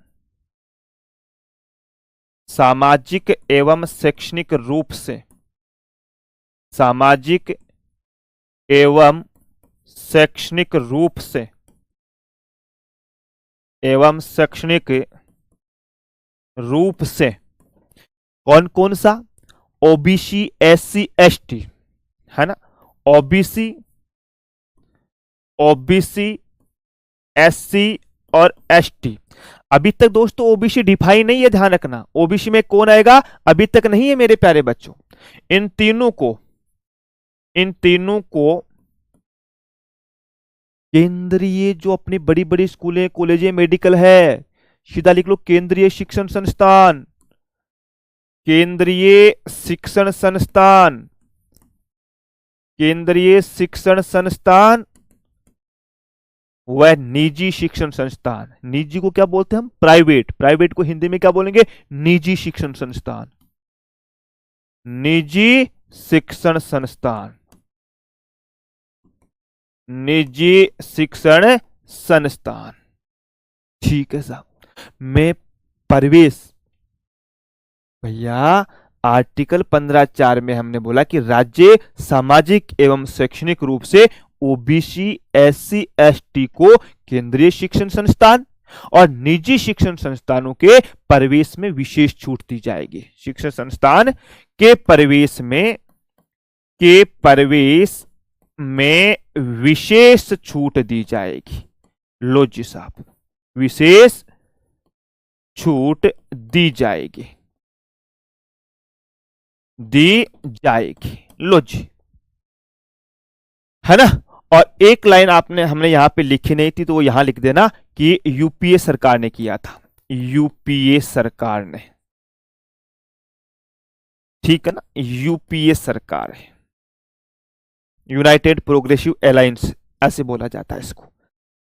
S1: सामाजिक एवं शैक्षणिक रूप से, सामाजिक एवं शैक्षणिक रूप से एवं शैक्षणिक रूप से कौन कौन सा? ओबीसी एससी एसटी, है ना, ओबीसी एससी और एसटी। अभी तक दोस्तों ओबीसी डिफाइन नहीं है, ध्यान रखना। ओबीसी में कौन आएगा अभी तक नहीं है मेरे प्यारे बच्चों। इन तीनों को केंद्रीय, जो अपनी बड़ी बड़ी स्कूलें, कॉलेजें, मेडिकल है, सीधा लिख लो केंद्रीय शिक्षण संस्थान, केंद्रीय शिक्षण संस्थान, केंद्रीय शिक्षण संस्थान वह निजी शिक्षण संस्थान। निजी को क्या बोलते हैं हम? प्राइवेट। प्राइवेट को हिंदी में क्या बोलेंगे? निजी शिक्षण संस्थान, निजी शिक्षण संस्थान, निजी शिक्षण संस्थान। ठीक है साहब। मैं प्रवेश, भैया आर्टिकल 15(4) में हमने बोला कि राज्य सामाजिक एवं शैक्षणिक रूप से ओबीसी एससी एसटी को केंद्रीय शिक्षण संस्थान और निजी शिक्षण संस्थानों के प्रवेश में विशेष छूट दी जाएगी। शिक्षण संस्थान के प्रवेश में विशेष छूट दी जाएगी। लो जी साहब, विशेष छूट दी जाएगी। लो जी, है ना। और एक लाइन हमने यहां पे लिखी नहीं थी, तो वो यहां लिख देना कि यूपीए सरकार ने किया था, यूपीए सरकार ने। ठीक है ना, यूपीए सरकार है, यूनाइटेड प्रोग्रेसिव अलायंस ऐसे बोला जाता है इसको।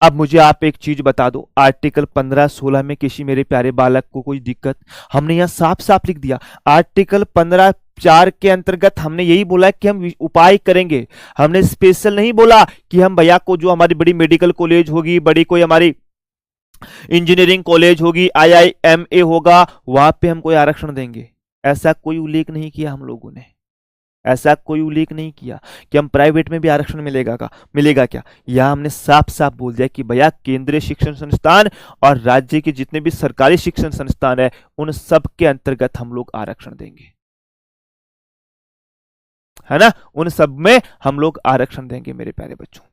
S1: अब मुझे आप एक चीज बता दो, आर्टिकल 15-16 में किसी मेरे प्यारे बालक को कोई दिक्कत? हमने यहां साफ साफ लिख दिया, आर्टिकल 15(4) के अंतर्गत हमने यही बोला कि हम उपाय करेंगे। हमने स्पेशल नहीं बोला कि हम भैया को, जो हमारी बड़ी मेडिकल कॉलेज होगी, बड़ी कोई हमारी इंजीनियरिंग कॉलेज होगी, IIMA होगा, वहां पे हम कोई आरक्षण देंगे। ऐसा कोई उल्लेख नहीं किया हम लोगों ने, ऐसा कोई उल्लेख नहीं किया कि हम प्राइवेट में भी आरक्षण मिलेगा क्या। यह हमने साफ साफ बोल दिया कि भैया केंद्रीय शिक्षण संस्थान और राज्य के जितने भी सरकारी शिक्षण संस्थान है, उन सब के अंतर्गत हम लोग आरक्षण देंगे, है ना, उन सब में हम लोग आरक्षण देंगे मेरे प्यारे बच्चों।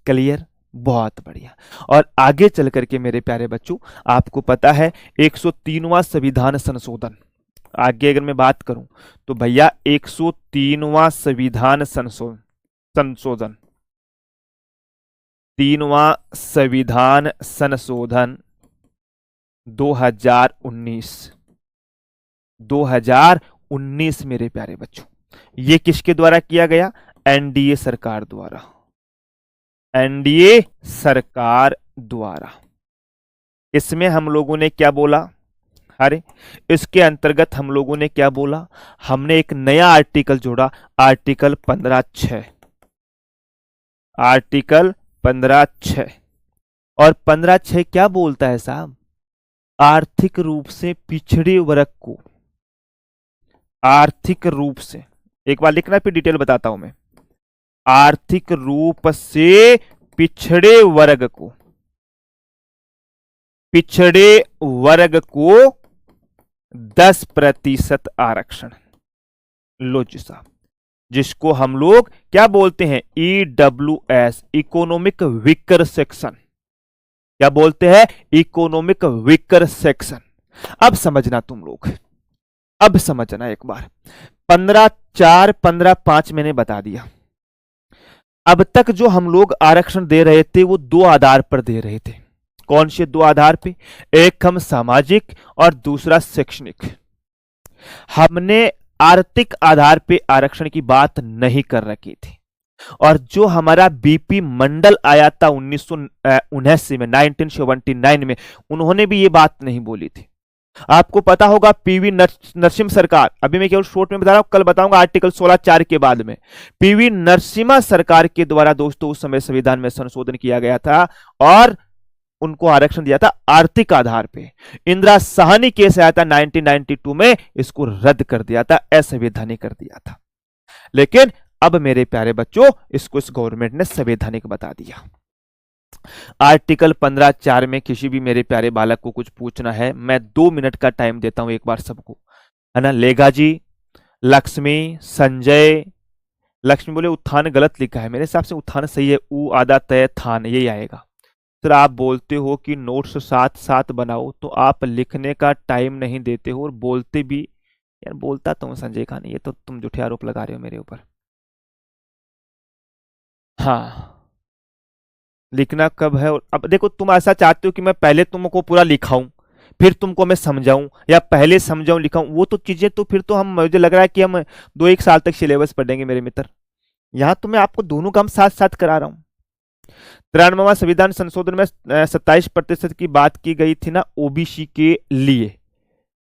S1: क्लियर? बहुत बढ़िया। और आगे चल करके मेरे प्यारे बच्चों, आपको पता है 103वां संविधान संशोधन, आगे अगर मैं बात करूं तो भैया 103वां संविधान संशोधन 3वां संविधान संशोधन 2019 मेरे प्यारे बच्चों, ये किसके द्वारा किया गया? एनडीए सरकार द्वारा, एनडीए सरकार द्वारा। इसमें हम लोगों ने क्या बोला? अरे इसके अंतर्गत हम लोगों ने क्या बोला? हमने एक नया आर्टिकल जोड़ा, आर्टिकल 15(6), आर्टिकल 15(6। और 15(6) क्या बोलता है साहब? आर्थिक रूप से पिछड़े वर्ग को, आर्थिक रूप से, एक बार लिखना फिर डिटेल बताता हूं मैं, आर्थिक रूप से पिछड़े वर्ग को, पिछड़े वर्ग को 10% आरक्षण। लो जी साहब, जिसको हम लोग क्या बोलते हैं? EWS, economic weaker section. क्या बोलते हैं? Economic weaker section. अब समझना तुम लोग, अब समझना एक बार, 15(4), 15(5) मैंने बता दिया। अब तक जो हम लोग आरक्षण दे रहे थे वो दो आधार पर दे रहे थे। कौन से दो आधार पे? एक हम सामाजिक और दूसरा शैक्षणिक। हमने आर्थिक आधार पे आरक्षण की बात नहीं कर रखी थी। और जो हमारा बीपी मंडल आया था 1979 में, 1979 में, उन्होंने भी ये बात नहीं बोली थी। आपको पता होगा पीवी नरसिम्हा सरकार, अभी मैं केवल शॉर्ट में बता रहा हूं, कल बताऊंगा आर्टिकल 16(4) के बाद में। पीवी नरसिम्हा सरकार के द्वारा दोस्तों उस समय संविधान में संशोधन किया गया था और उनको आरक्षण दिया था आर्थिक आधार पे। इंदिरा साहनी केस आया था 1992 में, इसको रद्द कर दिया था, असंवैधानिक कर दिया था। लेकिन अब मेरे प्यारे बच्चों, इसको इस गवर्नमेंट ने संवैधानिक बता दिया। आर्टिकल 15(4) में किसी भी मेरे प्यारे बालक को कुछ पूछना है, मैं 2 मिनट का टाइम देता हूं एक बार सबको, है ना। लेगा जी, लक्ष्मी, संजय, लक्ष्मी बोले उत्थान गलत लिखा है, मेरे हिसाब से उत्थान सही है, ऊ आदा तय थान, यही आएगा। सर आप बोलते हो कि नोट्स साथ साथ बनाओ, तो आप लिखने का टाइम नहीं देते हो और बोलते भी, यार बोलता तो संजय खान, ये तो तुम झूठे आरोप लगा रहे हो मेरे ऊपर। हाँ, लिखना कब है? और अब देखो, तुम ऐसा चाहते हो कि मैं पहले तुमको पूरा लिखाऊं, फिर तुमको मैं समझाऊं, या पहले समझाऊं लिखाऊं, वो तो चीजें तो फिर तो हम, मुझे लग रहा है कि हम 2-1 साल तक सिलेबस पढ़ेंगे मेरे मित्र। यहां तो मैं आपको दोनों काम साथ साथ करा रहा हूं। 93वां संविधान संशोधन में 27% की बात की गई थी ना ओबीसी के लिए।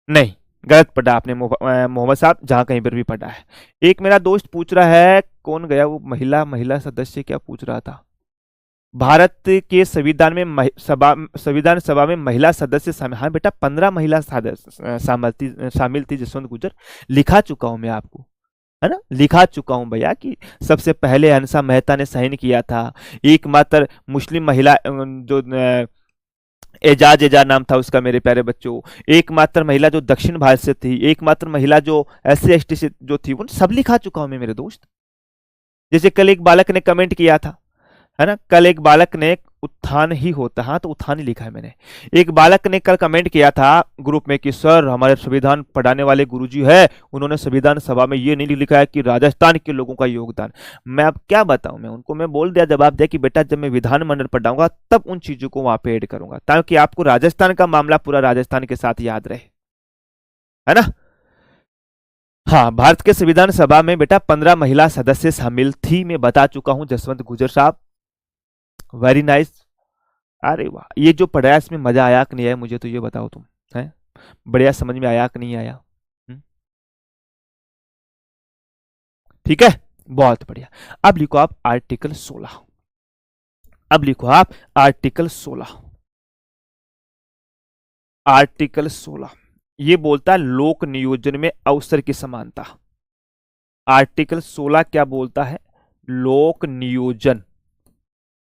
S1: नहीं, गलत पढ़ा आपने मोहम्मद साहब, जहां कहीं पर भी पढ़ा है। एक मेरा दोस्त पूछ रहा है, कौन गया वो महिला सदस्य, क्या पूछ रहा था? भारत के संविधान में संविधान सभा में महिला सदस्य शामिल, हाँ बेटा 15 महिला शामिल थी जसवंत गुजर, लिखा चुका हूं मैं आपको, है ना, लिखा चुका हूं भैया कि सबसे पहले हंसा मेहता ने साइन किया था। एकमात्र मुस्लिम महिला जो एजाज नाम था उसका मेरे प्यारे बच्चों, एकमात्र महिला जो दक्षिण भारत से थी, एकमात्र महिला जो SC ST से जो थी, वो सब लिखा चुका हूं मैं मेरे दोस्त। जैसे कल एक बालक ने कमेंट किया था, है ना, कल एक बालक ने उत्थान ही होता, हाँ तो उत्थान ही लिखा है मैंने। एक बालक ने कल कमेंट किया था ग्रुप में कि सर हमारे संविधान पढ़ाने वाले गुरुजी है, उन्होंने संविधान सभा में ये नहीं लिखा है कि राजस्थान के लोगों का योगदान। मैं अब क्या बताऊं, मैं उनको मैं बोल दिया, जवाब दिया कि बेटा जब मैं विधानमंडल पढ़ाऊंगा तब उन चीजों को वहां पे ऐड करूंगा, ताकि आपको राजस्थान का मामला पूरा राजस्थान के साथ याद रहे, है ना। हाँ, भारत के संविधान सभा में बेटा 15 महिला सदस्य शामिल थी, मैं बता चुका हूं जसवंत गुजर साहब, वेरी नाइस। अरे वाह, ये जो पढ़ाया इसमें मजा आया कि नहीं आया, मुझे तो ये बताओ तुम, है बढ़िया समझ में आया कि नहीं आया? हम्म, ठीक है, बहुत बढ़िया। अब लिखो आप आर्टिकल 16। अब लिखो आप आर्टिकल 16। आर्टिकल 16 ये बोलता है लोक नियोजन में अवसर की समानता। आर्टिकल 16 क्या बोलता है? लोक नियोजन।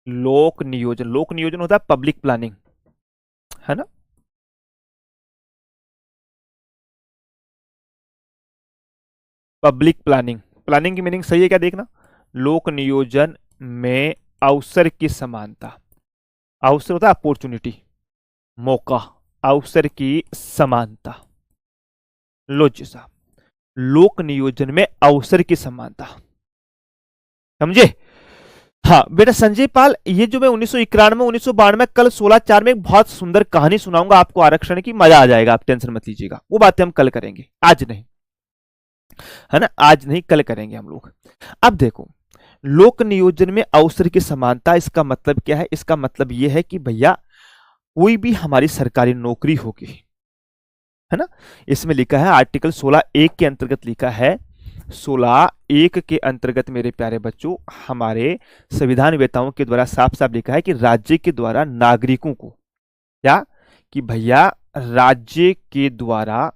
S1: लोक नियोजन, लोक नियोजन होता है पब्लिक प्लानिंग, है ना? पब्लिक प्लानिंग, प्लानिंग की मीनिंग सही है क्या देखना। लोक नियोजन में अवसर की समानता। अवसर होता है अपॉर्चुनिटी, मौका, अवसर की समानता। लो जी साहब, लोक नियोजन में अवसर की समानता, समझे? हाँ बेटा संजय पाल, ये जो मैं 1991 1992 कल 16/4 में एक बहुत सुंदर कहानी सुनाऊंगा आपको आरक्षण की, मजा आ जाएगा, आप टेंशन मत लीजिएगा, वो बातें हम कल करेंगे, आज नहीं, है ना? आज नहीं, कल करेंगे हम लोग। अब देखो, लोक नियोजन में अवसर की समानता, इसका मतलब क्या है? इसका मतलब यह है कि भैया कोई भी हमारी सरकारी नौकरी होगी, है ना? इसमें लिखा है आर्टिकल 16(1) के अंतर्गत लिखा है, 16(1) के अंतर्गत मेरे प्यारे बच्चों, हमारे संविधान वेताओं के द्वारा साफ साफ लिखा है कि राज्य के द्वारा नागरिकों को, क्या कि भैया राज्य के द्वारा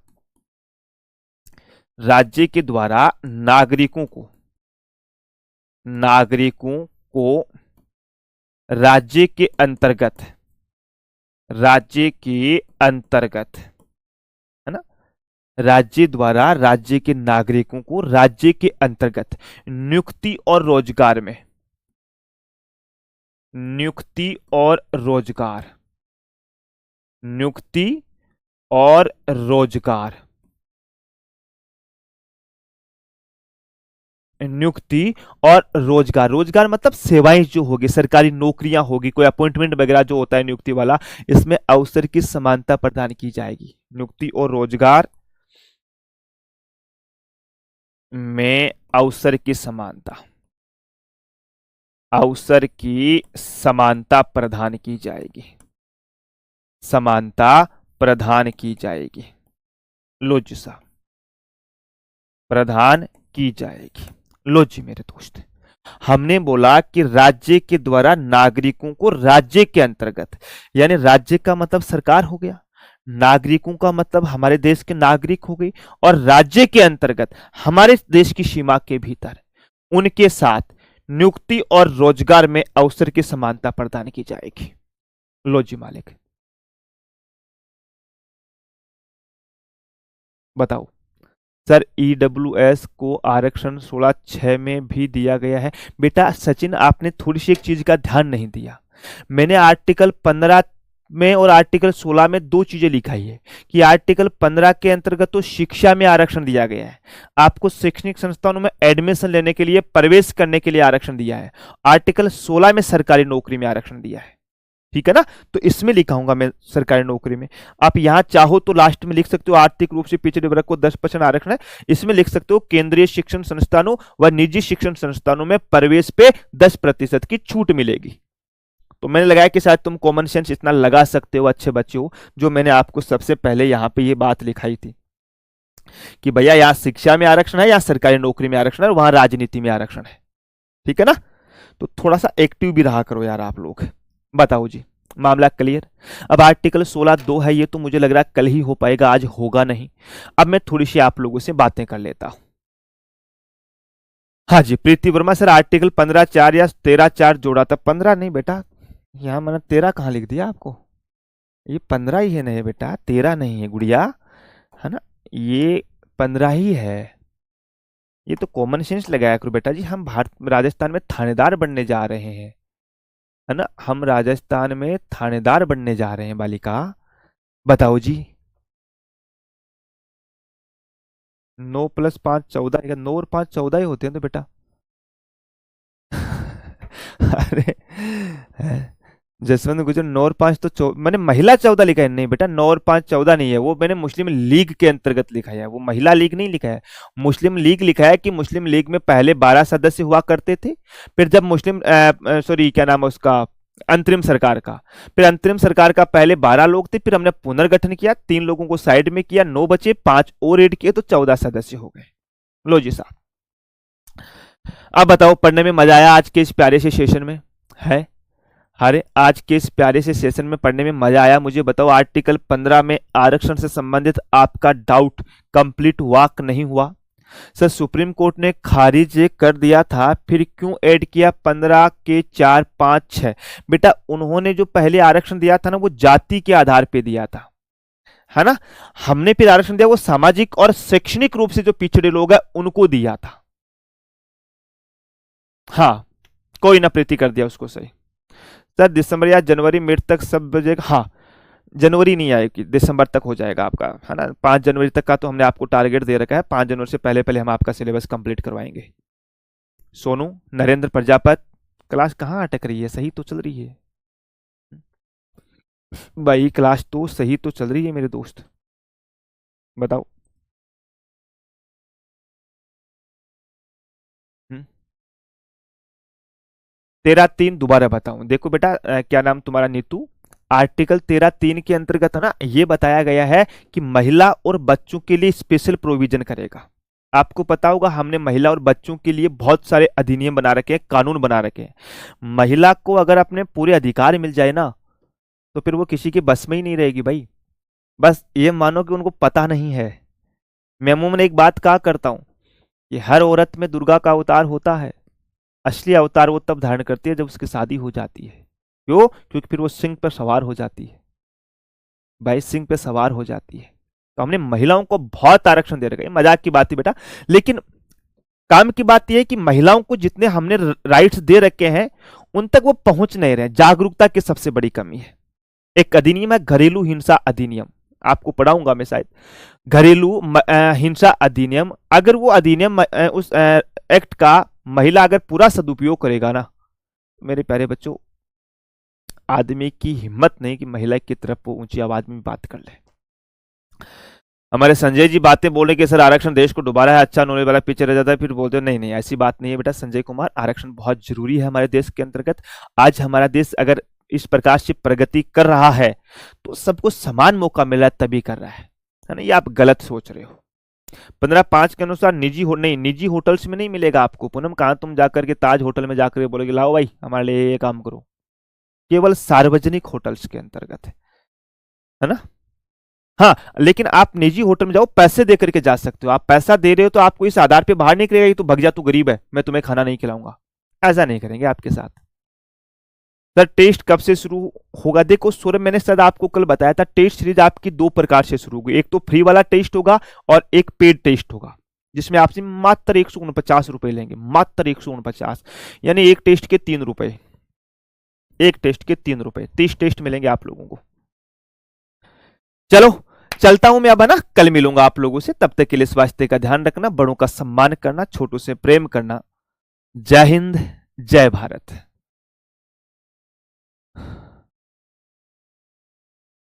S1: नागरिकों को राज्य के अंतर्गत, है ना? राज्य द्वारा राज्य के नागरिकों को राज्य के अंतर्गत नियुक्ति और रोजगार में, नियुक्ति और रोजगार, नियुक्ति और रोजगार, नियुक्ति और रोजगार, रोजगार मतलब सेवाएं जो होगी, सरकारी नौकरियां होगी, कोई अपॉइंटमेंट वगैरह जो होता है नियुक्ति वाला, इसमें अवसर की समानता प्रदान की जाएगी। नियुक्ति और रोजगार में अवसर की समानता, अवसर की समानता प्रदान की जाएगी, समानता प्रदान की जाएगी। लो जी साहब, प्रदान की जाएगी। लो जी मेरे दोस्त, हमने बोला कि राज्य के द्वारा नागरिकों को राज्य के अंतर्गत, यानी राज्य का मतलब सरकार हो गया, नागरिकों का मतलब हमारे देश के नागरिक हो गई, और राज्य के अंतर्गत हमारे देश की सीमा के भीतर उनके साथ नियुक्ति और रोजगार में अवसर की समानता प्रदान की जाएगी। लो जी मालिक, बताओ सर, ईडब्ल्यूएस को आरक्षण 16(6) में भी दिया गया है। बेटा सचिन, आपने थोड़ी सी एक चीज का ध्यान नहीं दिया, मैंने आर्टिकल 15 में और आर्टिकल 16 में दो चीजें लिखाई है कि आर्टिकल 15 के अंतर्गत तो शिक्षा में आरक्षण दिया गया है, आपको शैक्षणिक संस्थानों में एडमिशन लेने के लिए, प्रवेश करने के लिए आरक्षण दिया है। आर्टिकल 16 में सरकारी नौकरी में आरक्षण दिया है, ठीक है ना? तो इसमें लिखाऊंगा मैं सरकारी नौकरी में, आप यहां चाहो तो लास्ट में लिख सकते हो आर्थिक रूप से पिछड़े वर्ग को 10% आरक्षण है, इसमें लिख सकते हो केंद्रीय शिक्षण संस्थानों व निजी शिक्षण संस्थानों में प्रवेश पे 10% की छूट मिलेगी। तो मैंने लगाया कि शायद तुम कॉमन सेंस इतना लगा सकते हो, अच्छे बच्चे हो, जो मैंने आपको सबसे पहले यहां पे ये बात लिखाई थी कि भैया यहां शिक्षा में आरक्षण है, यहां सरकारी नौकरी में आरक्षण है, और वहां राजनीति में आरक्षण है, ठीक है ना? तो थोड़ा सा एक्टिव भी रहा करो यार आप लोग। बताओ जी, मामला क्लियर? अब आर्टिकल 16(2) है, ये तो मुझे लग रहा है कल ही हो पाएगा, आज होगा नहीं। अब मैं थोड़ी सी आप लोगों से बातें कर लेता हूं। हाँ जी प्रीति वर्मा, सर आर्टिकल 15(4) या 13(4) जोड़ा था। 15 नहीं बेटा, यहां मैंने 13 कहां लिख दिया आपको, ये 15 ही है, नहीं बेटा 13 नहीं है गुड़िया, है ना? ये 15 ही है। ये तो कॉमन सेंस लगाया करो बेटा जी, हम राजस्थान में थानेदार बनने जा रहे हैं, है ना? हम राजस्थान में थानेदार बनने जा रहे हैं बालिका। बताओ जी, 9 + 5 14, 9 और 5 14 ही होते हैं तो बेटा। अरे जसवंत गुजर 9 और 5 तो मैंने महिला 14 लिखा है, नहीं बेटा 9 और 5 14 नहीं है, वो मैंने मुस्लिम लीग के अंतर्गत लिखा है, वो महिला लीग नहीं लिखा है, मुस्लिम लीग लिखा है कि मुस्लिम लीग में पहले 12 सदस्य हुआ करते थे, फिर जब मुस्लिम सॉरी क्या नाम है उसका, अंतरिम सरकार का। फिर अंतरिम सरकार का पहले 12 लोग थे, फिर हमने पुनर्गठन किया, 3 लोगों को साइड में किया, 9 बचे, 5 और ऐड किए तो 14 सदस्य हो गए। लो जी साहब, अब बताओ पढ़ने में मजा आया आज के इस प्यारे से सेशन में? है? अरे आज के इस प्यारे से सेशन में पढ़ने में मजा आया? मुझे बताओ आर्टिकल 15 में आरक्षण से संबंधित आपका डाउट कंप्लीट हुआ कि नहीं हुआ? सर सुप्रीम कोर्ट ने खारिज कर दिया था, फिर क्यों ऐड किया 15 के 4 5 6? बेटा उन्होंने जो पहले आरक्षण दिया था ना वो जाति के आधार पे दिया था, है ना। हमने फिर आरक्षण दिया वो सामाजिक और शैक्षणिक रूप से जो पिछड़े लोग हैं उनको दिया था। हाँ कोई ना, प्रीति कर दिया उसको सही। सर दिसंबर या जनवरी मिड तक सब बजेगा? हाँ जनवरी नहीं आएगी, दिसंबर तक हो जाएगा आपका, है ना। 5 जनवरी तक का तो हमने आपको टारगेट दे रखा है, 5 जनवरी से पहले पहले हम आपका सिलेबस कंप्लीट करवाएंगे। सोनू नरेंद्र प्रजापत क्लास कहाँ अटक रही है? सही तो चल रही है भाई, क्लास तो सही तो चल रही है मेरे दोस्त, बताओ। हम्म? 13(3) दोबारा बताऊं? देखो बेटा क्या नाम तुम्हारा? नीतू। आर्टिकल 13(3) के अंतर्गत है ना, ये बताया गया है कि महिला और बच्चों के लिए स्पेशल प्रोविजन करेगा। आपको पता होगा हमने महिला और बच्चों के लिए बहुत सारे अधिनियम बना रखे हैं, कानून बना रखे हैं। महिला को अगर अपने पूरे अधिकार मिल जाए ना तो फिर वो किसी के बस में ही नहीं रहेगी भाई। बस ये मानो कि उनको पता नहीं है। मैं अमूमन एक बात कहा करता हूं कि हर औरत में दुर्गा का अवतार होता है, असली अवतार वो तब धारण करती है जब उसकी शादी हो जाती है। क्यों? क्योंकि फिर वो सिंह पर सवार हो जाती है भाई, सिंह पे सवार हो जाती है। तो हमने महिलाओं को बहुत आरक्षण दे रखा है, मजाक की बात है बेटा, लेकिन काम की बात यह है कि महिलाओं को जितने हमने राइट्स दे रखे हैं उन तक वो पहुंच नहीं रहे। जागरूकता की सबसे बड़ी कमी है। एक अधिनियम है घरेलू हिंसा अधिनियम, आपको पढ़ाऊंगा मैं शायद, घरेलू हिंसा अधिनियम। अगर वो अधिनियम उस एक्ट का महिला अगर पूरा सदुपयोग करेगा ना, मेरे प्यारे बच्चों, आदमी की हिम्मत नहीं कि महिला की तरफ वो ऊंची आवाज में बात कर ले। हमारे संजय जी बातें बोले कि सर आरक्षण देश को दोबारा है, अच्छा नॉलेज वाला पीछे रह जाता है, फिर बोलते हो नहीं नहीं ऐसी बात नहीं है बेटा संजय कुमार, आरक्षण बहुत जरूरी है हमारे देश के अंतर्गत। आज हमारा देश अगर इस प्रकार से प्रगति कर रहा है तो सबको समान मौका मिल रहा है तभी कर रहा है ना। ये आप गलत सोच रहे हो। 15(5) के अनुसार निजी होटल्स में नहीं मिलेगा आपको। पूनम कहां तुम जाकर के ताज होटल में जाकर बोलोगे लाओ भाई हमारे लिए ये काम करो? केवल सार्वजनिक होटल्स के अंतर्गत है ना। हाँ लेकिन आप निजी होटल में जाओ, पैसे दे करके जा सकते हो। आप पैसा दे रहे हो तो आपको इस आधार पे बाहर नहीं करेगा कि तू भग जा, तू गरीब है, मैं तुम्हें खाना नहीं खिलाऊंगा। ऐसा नहीं करेंगे आपके साथ। सर टेस्ट कब से शुरू होगा? देखो सौरभ, मैंने शायद आपको कल बताया था, टेस्ट सीरीज आपकी 2 प्रकार से शुरू होगी। एक तो फ्री वाला टेस्ट होगा और एक पेड टेस्ट होगा, जिसमें आपसे मात्र 149 रुपए लेंगे, मात्र 149, यानी एक टेस्ट के 3 रुपए, एक टेस्ट के 3 रुपए, 30 टेस्ट मिलेंगे आप लोगों को। चलो चलता हूं मैं अब, है ना। कल मिलूंगा आप लोगों से, तब तक के लिए स्वास्थ्य का ध्यान रखना, बड़ों का सम्मान करना, छोटों से प्रेम करना। जय हिंद, जय भारत।